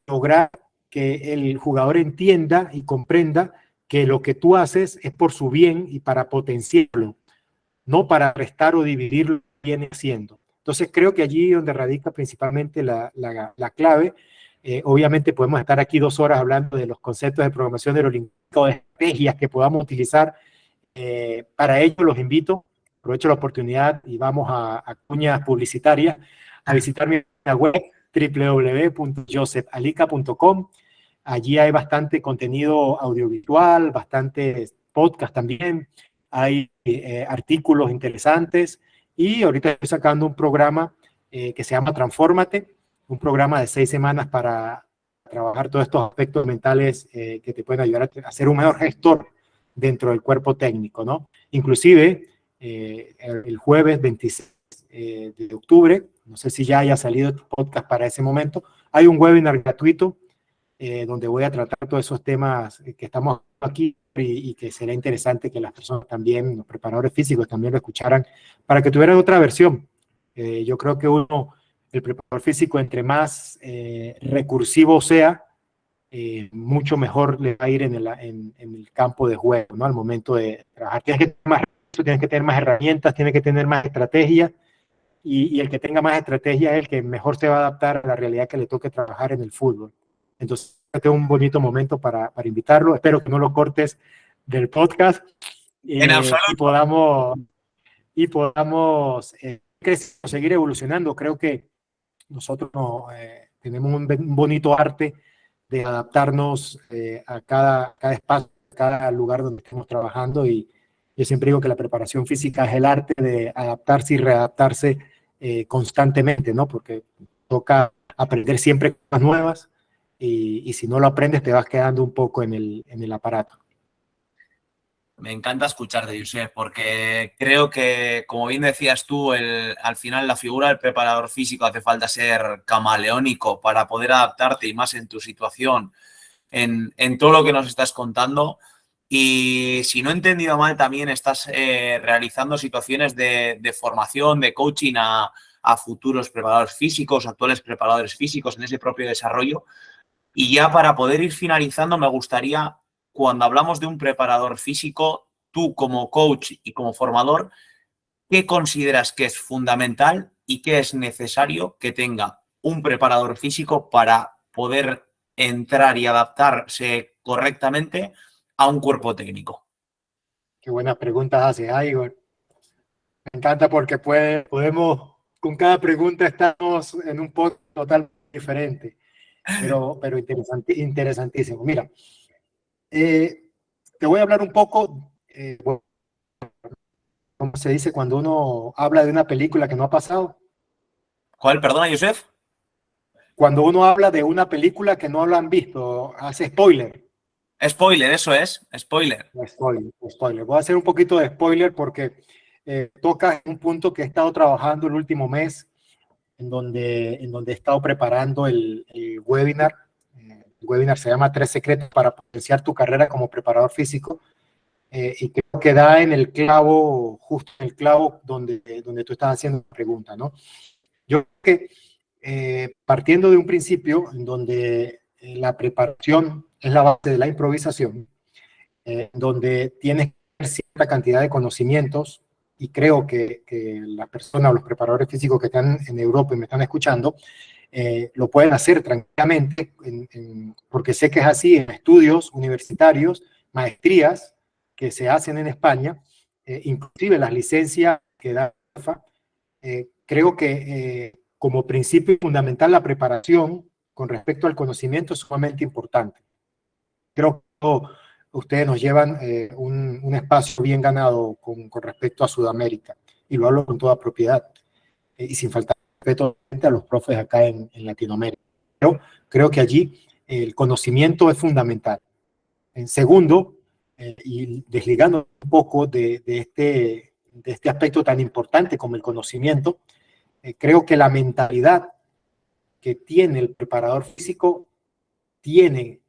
Speaker 3: lograr que el jugador entienda y comprenda que lo que tú haces es por su bien y para potenciarlo, no para restar o dividir lo que viene haciendo. Entonces creo que allí es donde radica principalmente la clave. Obviamente podemos estar aquí 2 horas hablando de los conceptos de programación neurolingüística o de estrategias que podamos utilizar Para ello los invito, aprovecho la oportunidad y vamos a cuñas publicitarias, a visitar mi web www.josephalica.com. Allí hay bastante contenido audiovisual, bastante podcast también, hay artículos interesantes y ahorita estoy sacando un programa que se llama Transfórmate, un programa de 6 semanas para trabajar todos estos aspectos mentales que te pueden ayudar a ser un mejor gestor dentro del cuerpo técnico, ¿no? Inclusive, el jueves 26 de octubre, no sé si ya haya salido este podcast para ese momento, hay un webinar gratuito donde voy a tratar todos esos temas que estamos aquí y que sería interesante que las personas también, los preparadores físicos también lo escucharan, para que tuvieran otra versión. Yo creo que el preparador físico, entre más recursivo sea, mucho mejor le va a ir en el campo de juego, ¿no? Al momento de trabajar. Tienes que tener más herramientas, tienes que tener más estrategia, y el que tenga más estrategia es el que mejor se va a adaptar a la realidad que le toque trabajar en el fútbol. Entonces, este es un bonito momento para invitarlo. Espero que no lo cortes del podcast
Speaker 2: En absoluto.
Speaker 3: y podamos seguir evolucionando. Creo que nosotros tenemos un bonito arte de adaptarnos a cada espacio, a cada lugar donde estemos trabajando, y yo siempre digo que la preparación física es el arte de adaptarse y readaptarse constantemente, ¿no? Porque toca aprender siempre cosas nuevas y si no lo aprendes te vas quedando un poco en el aparato.
Speaker 2: Me encanta escucharte, Josep, porque creo que, como bien decías tú, al final la figura del preparador físico hace falta ser camaleónico para poder adaptarte, y más en tu situación, en todo lo que nos estás contando. Y si no he entendido mal, también estás realizando situaciones de formación, de coaching a futuros preparadores físicos, actuales preparadores físicos en ese propio desarrollo. Y ya para poder ir finalizando, me gustaría, cuando hablamos de un preparador físico, tú como coach y como formador, ¿qué consideras que es fundamental y qué es necesario que tenga un preparador físico para poder entrar y adaptarse correctamente a un cuerpo técnico?
Speaker 3: Qué buenas preguntas haces, Igor. Me encanta porque podemos, con cada pregunta estamos en un podcast totalmente diferente, pero interesantísimo. Mira, te voy a hablar un poco, bueno, ¿cómo se dice cuando uno habla de una película que no ha pasado?
Speaker 2: ¿Cuál? Perdona, Josep.
Speaker 3: Cuando uno habla de una película que no lo han visto, hace spoiler.
Speaker 2: Spoiler, eso es, spoiler.
Speaker 3: Spoiler. Voy a hacer un poquito de spoiler porque toca un punto que he estado trabajando el último mes, en donde he estado preparando el webinar. El webinar se llama 3 secretos para potenciar tu carrera como preparador físico. Y creo que da en el clavo, justo en el clavo donde tú estás haciendo la pregunta, ¿no? Yo creo que partiendo de un principio en donde la preparación es la base de la improvisación, donde tienes que tener cierta cantidad de conocimientos, y creo que las personas o los preparadores físicos que están en Europa y me están escuchando, lo pueden hacer tranquilamente, porque sé que es así en estudios universitarios, maestrías que se hacen en España, inclusive las licencias que da UEFA. Creo que como principio fundamental la preparación con respecto al conocimiento es sumamente importante. Creo que ustedes nos llevan un espacio bien ganado con respecto a Sudamérica, y lo hablo con toda propiedad y sin faltar respeto a los profes acá en Latinoamérica. Pero creo que allí el conocimiento es fundamental. En segundo, y desligando un poco de este aspecto tan importante como el conocimiento, creo que la mentalidad que tiene el preparador físico tiene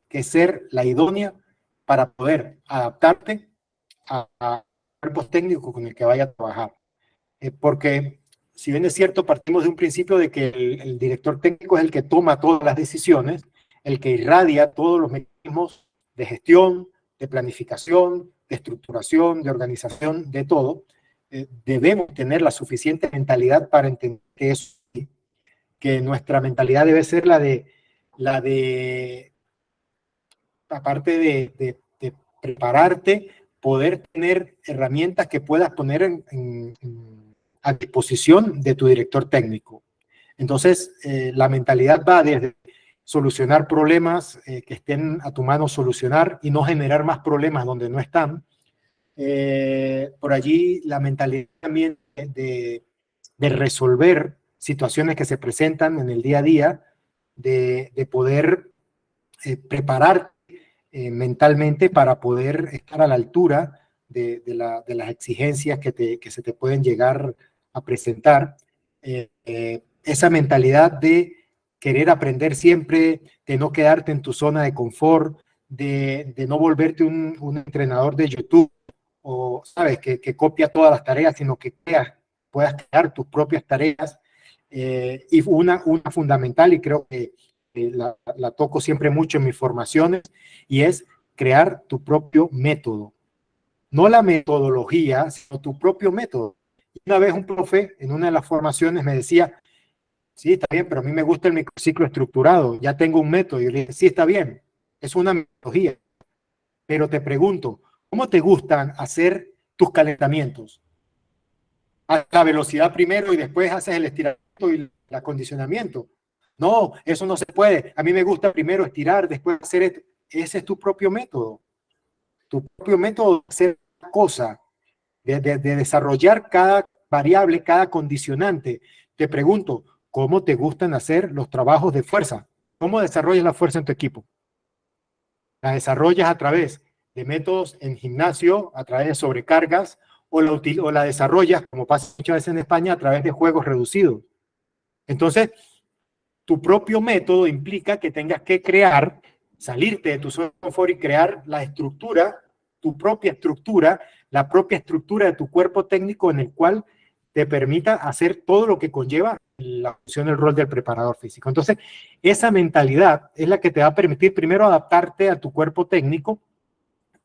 Speaker 3: que ser la idónea para poder adaptarte a cuerpos técnicos con el que vaya a trabajar. Porque si bien es cierto, partimos de un principio de que el director técnico es el que toma todas las decisiones, el que irradia todos los mecanismos de gestión, de planificación, de estructuración, de organización, de todo. Debemos tener la suficiente mentalidad para entender que nuestra mentalidad debe ser la de aparte de prepararte poder tener herramientas que puedas poner a disposición de tu director técnico. Entonces, la mentalidad va desde solucionar problemas que estén a tu mano solucionar y no generar más problemas donde no están. Por allí la mentalidad también de resolver situaciones que se presentan en el día a día, de poder preparar mentalmente para poder estar a la altura de las exigencias que se te pueden llegar a presentar. Esa mentalidad de querer aprender siempre, de no quedarte en tu zona de confort, de no volverte un entrenador de YouTube o, ¿sabes?, que copia todas las tareas, sino que puedas crear tus propias tareas. Y una fundamental, y creo que la toco siempre mucho en mis formaciones, y es crear tu propio método. No la metodología, sino tu propio método. Una vez un profe en una de las formaciones me decía, sí, está bien, pero a mí me gusta el microciclo estructurado, ya tengo un método. Y yo le dije, sí, está bien, es una metodología. Pero te pregunto, ¿cómo te gustan hacer tus calentamientos? A la velocidad primero y después haces el estiramiento y el acondicionamiento. No, eso no se puede. A mí me gusta primero estirar, después hacer esto. Ese es tu propio método. Tu propio método de hacer una cosa, de desarrollar cada variable, cada condicionante. Te pregunto, ¿cómo te gustan hacer los trabajos de fuerza? ¿Cómo desarrollas la fuerza en tu equipo? ¿La desarrollas a través de métodos en gimnasio, a través de sobrecargas, o la desarrollas, como pasa muchas veces en España, a través de juegos reducidos? Entonces, tu propio método implica que tengas que crear, salirte de tu zona de confort y crear la estructura, tu propia estructura, la propia estructura de tu cuerpo técnico en el cual te permita hacer todo lo que conlleva la función, el rol del preparador físico. Entonces, esa mentalidad es la que te va a permitir primero adaptarte a tu cuerpo técnico,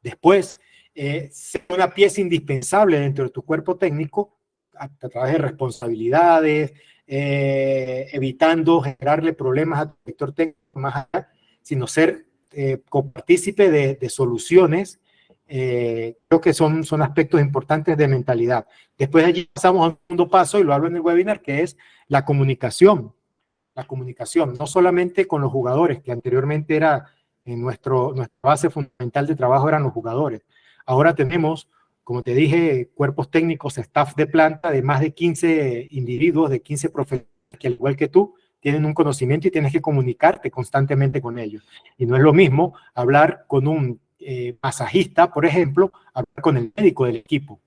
Speaker 3: después ser una pieza indispensable dentro de tu cuerpo técnico a través de responsabilidades, evitando generarle problemas a tu director técnico más allá, sino ser copartícipe de soluciones. Creo que son aspectos importantes de mentalidad. Después de allí pasamos a un segundo paso, y lo hablo en el webinar, que es la comunicación. La comunicación, no solamente con los jugadores, que anteriormente era nuestra base fundamental de trabajo eran los jugadores. Ahora tenemos, como te dije, cuerpos técnicos, staff de planta de más de 15 individuos, de 15 profesionales, que al igual que tú, tienen un conocimiento y tienes que comunicarte constantemente con ellos. Y no es lo mismo hablar con un masajista, por ejemplo, hablar con el médico del equipo.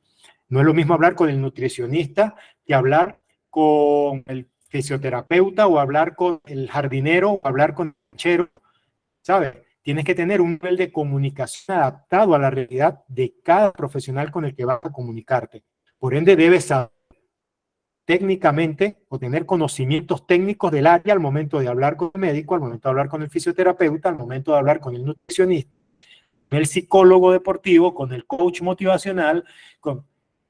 Speaker 3: No es lo mismo hablar con el nutricionista que hablar con el fisioterapeuta, o hablar con el jardinero, o hablar con el ranchero, ¿sabes? Tienes que tener un nivel de comunicación adaptado a la realidad de cada profesional con el que vas a comunicarte. Por ende, debes saber técnicamente o tener conocimientos técnicos del área al momento de hablar con el médico, al momento de hablar con el fisioterapeuta, al momento de hablar con el nutricionista, con el psicólogo deportivo, con el coach motivacional.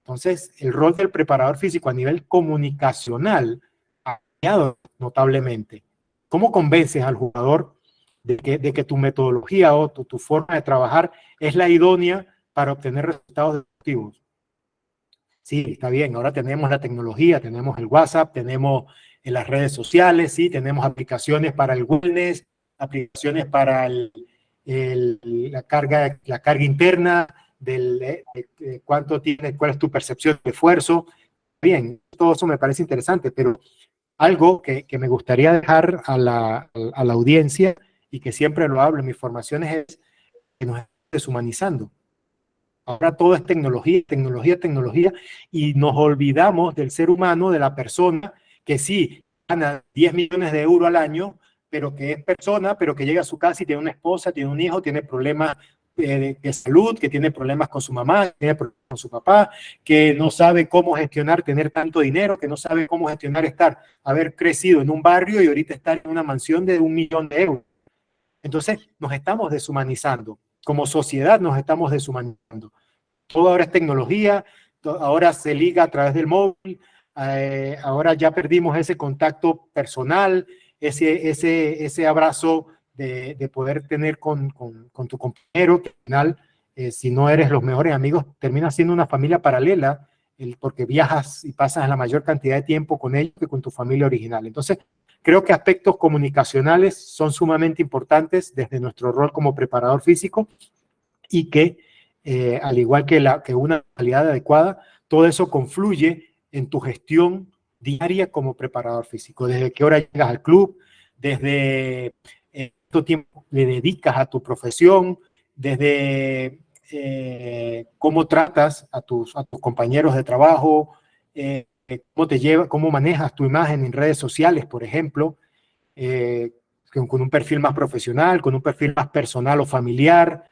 Speaker 3: Entonces, el rol del preparador físico a nivel comunicacional ha cambiado notablemente. ¿Cómo convences al jugador de que tu metodología o tu forma de trabajar es la idónea para obtener resultados deportivos? Sí, está bien, ahora tenemos la tecnología, tenemos el WhatsApp, tenemos las redes sociales, sí, tenemos aplicaciones para el wellness, aplicaciones para la carga interna, cuánto tiene, cuál es tu percepción de esfuerzo. Bien, todo eso me parece interesante, pero algo que me gustaría dejar a la audiencia, y que siempre lo hablo en mis formaciones, es que nos estamos deshumanizando. Ahora todo es tecnología, tecnología, tecnología, y nos olvidamos del ser humano, de la persona que sí gana 10 millones de euros al año, pero que es persona, pero que llega a su casa y tiene una esposa, tiene un hijo, tiene problemas de salud, que tiene problemas con su mamá, que tiene problemas con su papá, que no sabe cómo gestionar tener tanto dinero, que no sabe cómo gestionar haber crecido en un barrio y ahorita estar en una mansión de 1 millón de euros. Entonces nos estamos deshumanizando. Como sociedad nos estamos deshumanizando. Todo ahora es tecnología, ahora se liga a través del móvil, ahora ya perdimos ese contacto personal, ese abrazo de poder tener con tu compañero, que al final si no eres los mejores amigos, terminas siendo una familia paralela, porque viajas y pasas la mayor cantidad de tiempo con ellos que con tu familia original. Entonces, creo que aspectos comunicacionales son sumamente importantes desde nuestro rol como preparador físico y que, al igual que una calidad adecuada, todo eso confluye en tu gestión diaria como preparador físico. Desde qué hora llegas al club, desde cuánto tiempo le dedicas a tu profesión, desde cómo tratas a tus compañeros de trabajo, cómo manejas tu imagen en redes sociales, por ejemplo, con un perfil más profesional, con un perfil más personal o familiar.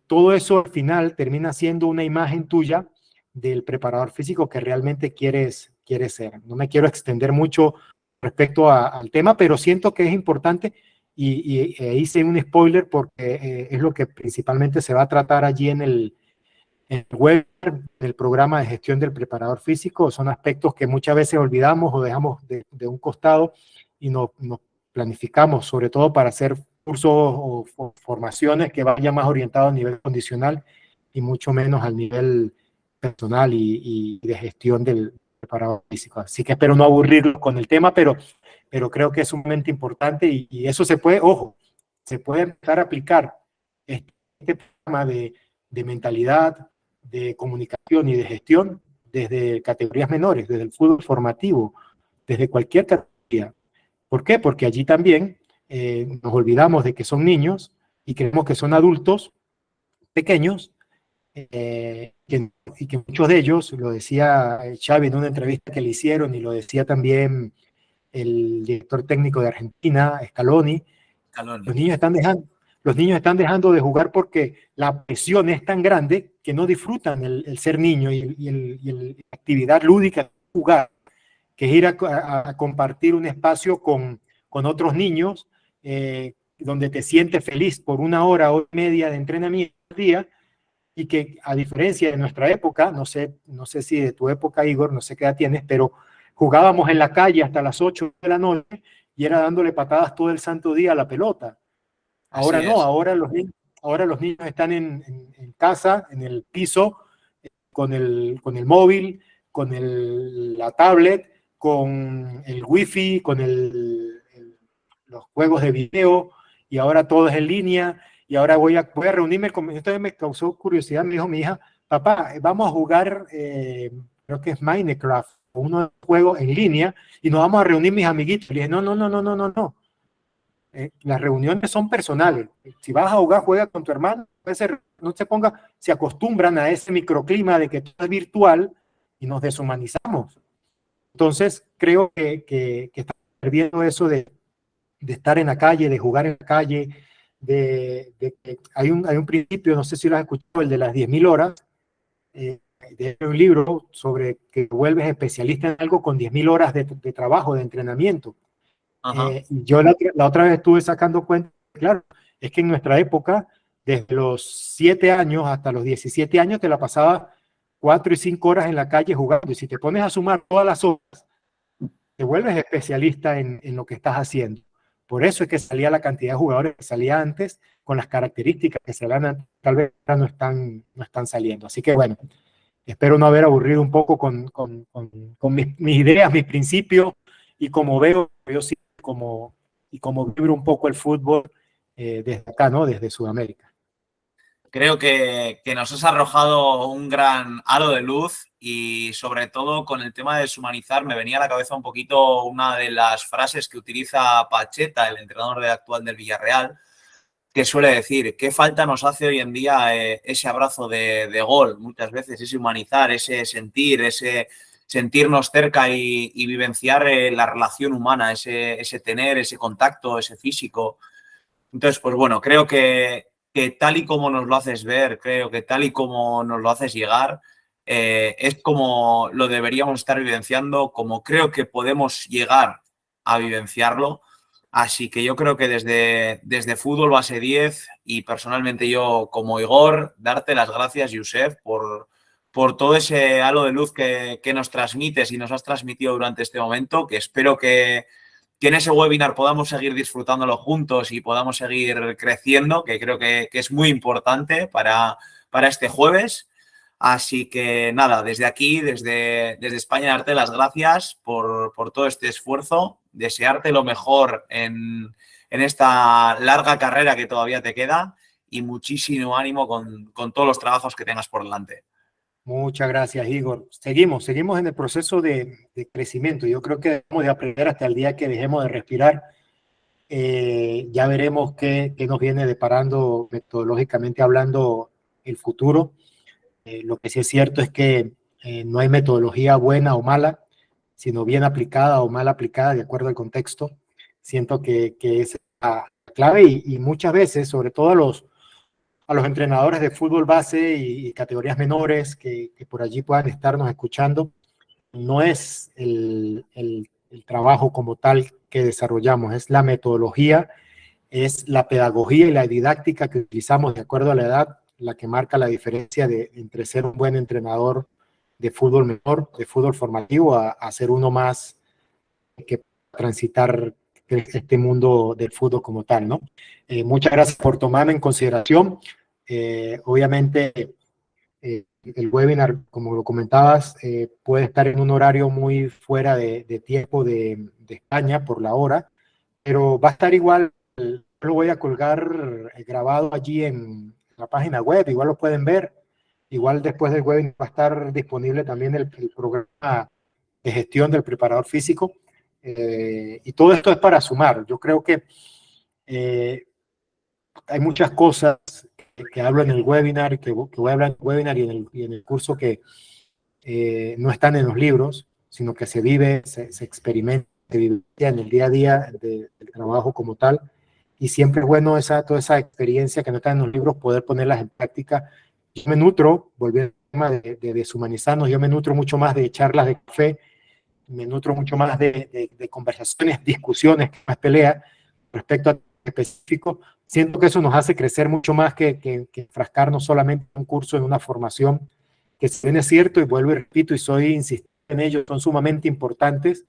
Speaker 3: Todo eso al final termina siendo una imagen tuya del preparador físico que realmente quieres ser. No me quiero extender mucho respecto al tema, pero siento que es importante y hice un spoiler porque es lo que principalmente se va a tratar allí en el web del programa de gestión del preparador físico. Son aspectos que muchas veces olvidamos o dejamos de un costado y nos planificamos, sobre todo para hacer cursos o formaciones que vayan más orientados al nivel condicional y mucho menos al nivel personal y de gestión del preparador físico. Así que espero no aburrirlos con el tema, pero creo que es sumamente importante y eso se puede, ojo, se puede empezar a aplicar este programa de mentalidad, de comunicación y de gestión desde categorías menores, desde el fútbol formativo, desde cualquier categoría. ¿Por qué? Porque allí también nos olvidamos de que son niños y creemos que son adultos pequeños y que muchos de ellos, lo decía Xavi en una entrevista que le hicieron y lo decía también el director técnico de Argentina, Scaloni. Los niños están dejando de jugar porque la presión es tan grande que no disfrutan el ser niño y la actividad lúdica de jugar, que es ir a compartir un espacio con otros niños, donde te sientes feliz por 1 hora y media de entrenamiento al día, y que a diferencia de nuestra época, no sé si de tu época, Igor, no sé qué edad tienes, pero jugábamos en la calle hasta las 8 de la noche y era dándole patadas todo el santo día a la pelota. Ahora no, ahora los niños están en casa, en el piso, con el móvil, con la tablet, con el wifi, con los juegos de video, y ahora todo es en línea, y ahora voy a reunirme con... Esto me causó curiosidad, me dijo mi hija, papá, vamos a jugar, creo que es Minecraft, uno de los juegos en línea, y nos vamos a reunir mis amiguitos. Le dije, no. Las reuniones son personales. Si vas a jugar, juega con tu hermano. No se ponga, se acostumbran a ese microclima de que todo es virtual y nos deshumanizamos. Entonces, creo que estamos perdiendo eso de estar en la calle, de jugar en la calle, hay un principio, no sé si lo has escuchado, el de las 10.000 horas, de un libro sobre que vuelves especialista en algo con 10.000 horas de trabajo, de entrenamiento. Yo la otra vez estuve sacando cuenta, claro, es que en nuestra época, desde los 7 años hasta los 17 años, te la pasaba 4 y 5 horas en la calle jugando. Y si te pones a sumar todas las horas, te vuelves especialista en lo que estás haciendo. Por eso es que salía la cantidad de jugadores que salía antes, con las características que se dan antes, tal vez no están saliendo. Así que bueno, espero no haber aburrido un poco con mis ideas, mis principios, y como veo sí, y como vibro un poco el fútbol desde acá, ¿no? Desde Sudamérica.
Speaker 2: Creo que nos has arrojado un gran halo de luz y sobre todo con el tema de deshumanizar me venía a la cabeza un poquito una de las frases que utiliza Pacheta, el entrenador actual del Villarreal, que suele decir, ¿qué falta nos hace hoy en día ese abrazo de gol? Muchas veces ese humanizar, ese sentir, ese sentirnos cerca y vivenciar la relación humana, ese tener, ese contacto, ese físico. Entonces, pues bueno, creo que tal y como nos lo haces ver, creo que tal y como nos lo haces llegar, es como lo deberíamos estar vivenciando, como creo que podemos llegar a vivenciarlo. Así que yo creo que desde Fútbol Base 10 y personalmente yo como Igor, darte las gracias, Josep, por todo ese halo de luz que nos transmites y nos has transmitido durante este momento, que espero que en ese webinar podamos seguir disfrutándolo juntos y podamos seguir creciendo, que creo que es muy importante para este jueves. Así que nada, desde aquí, desde España, darte las gracias por todo este esfuerzo, desearte lo mejor en esta larga carrera que todavía te queda y muchísimo ánimo con todos los trabajos que tengas por delante.
Speaker 3: Muchas gracias, Igor. Seguimos en el proceso de crecimiento. Yo creo que debemos de aprender hasta el día que dejemos de respirar. Ya veremos qué nos viene deparando metodológicamente hablando el futuro. Lo que sí es cierto es que no hay metodología buena o mala, sino bien aplicada o mal aplicada de acuerdo al contexto. Siento que es la clave y muchas veces, sobre todo a los entrenadores de fútbol base y categorías menores que por allí puedan estarnos escuchando, no es el trabajo como tal que desarrollamos, es la metodología, es la pedagogía y la didáctica que utilizamos de acuerdo a la edad, la que marca la diferencia entre ser un buen entrenador de fútbol menor, de fútbol formativo, a ser uno más que transitar este mundo del fútbol como tal, ¿no? Muchas gracias por tomarme en consideración. Obviamente, el webinar, como lo comentabas, puede estar en un horario muy fuera de tiempo de España por la hora, pero va a estar igual, lo voy a colgar grabado allí en la página web, igual lo pueden ver, igual después del webinar va a estar disponible también el programa de gestión del preparador físico, y todo esto es para sumar. Yo creo que hay muchas cosas que hablo en el webinar, que voy a hablar en el webinar y en el curso que no están en los libros, sino que se vive, se experimenta, se vive en el día a día del trabajo como tal, y siempre es bueno toda esa experiencia que no está en los libros, poder ponerlas en práctica. Yo me nutro, volviendo al tema de deshumanizarnos, yo me nutro mucho más de charlas de café, me nutro mucho más de conversaciones, discusiones, más pelea respecto a específico. Siento que eso nos hace crecer mucho más que enfrascarnos solamente en un curso, en una formación, que si bien es cierto, y vuelvo y repito, y soy insistente en ello, son sumamente importantes,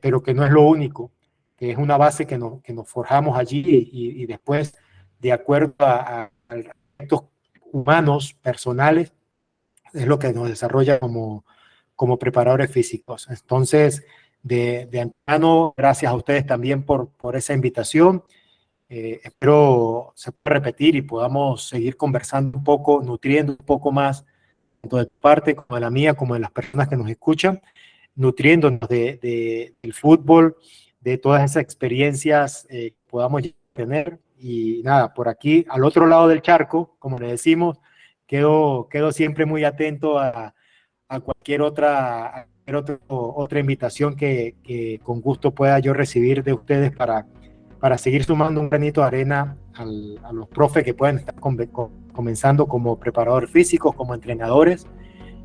Speaker 3: pero que no es lo único, que es una base que nos forjamos allí y después, de acuerdo a aspectos humanos, personales, es lo que nos desarrolla como preparadores físicos. Entonces, de antemano, gracias a ustedes también por esa invitación. Espero se pueda repetir y podamos seguir conversando un poco, nutriendo un poco más, tanto de tu parte como de la mía, como de las personas que nos escuchan, nutriéndonos del fútbol, de todas esas experiencias que podamos tener. Y nada, por aquí, al otro lado del charco, como le decimos, quedo siempre muy atento a cualquier otra invitación que con gusto pueda yo recibir de ustedes para seguir sumando un granito de arena a los profes que pueden estar comenzando como preparadores físicos, como entrenadores,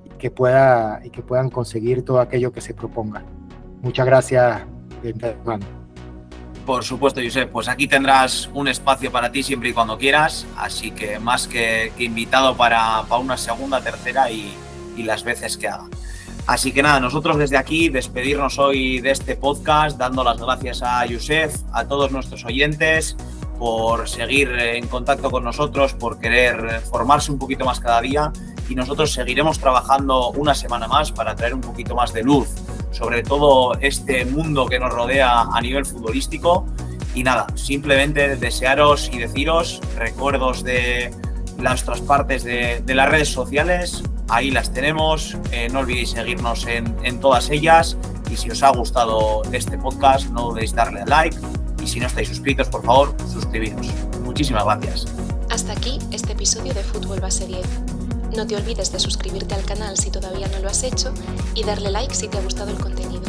Speaker 3: y que puedan conseguir todo aquello que se propongan. Muchas gracias, hermano.
Speaker 2: Por supuesto, Josep, pues aquí tendrás un espacio para ti siempre y cuando quieras, así que más que invitado para una segunda, tercera y las veces que haga. Así que nada, nosotros desde aquí despedirnos hoy de este podcast, dando las gracias a Josep, a todos nuestros oyentes, por seguir en contacto con nosotros, por querer formarse un poquito más cada día, y nosotros seguiremos trabajando una semana más para traer un poquito más de luz sobre todo este mundo que nos rodea a nivel futbolístico. Y nada, simplemente desearos y deciros recuerdos de nuestras partes de las redes sociales. Ahí las tenemos, no olvidéis seguirnos en todas ellas, y si os ha gustado este podcast no dudéis darle a like, y si no estáis suscritos, por favor, suscribiros. Muchísimas gracias.
Speaker 4: Hasta aquí este episodio de Fútbol Base 10. No te olvides de suscribirte al canal si todavía no lo has hecho y darle like si te ha gustado el contenido.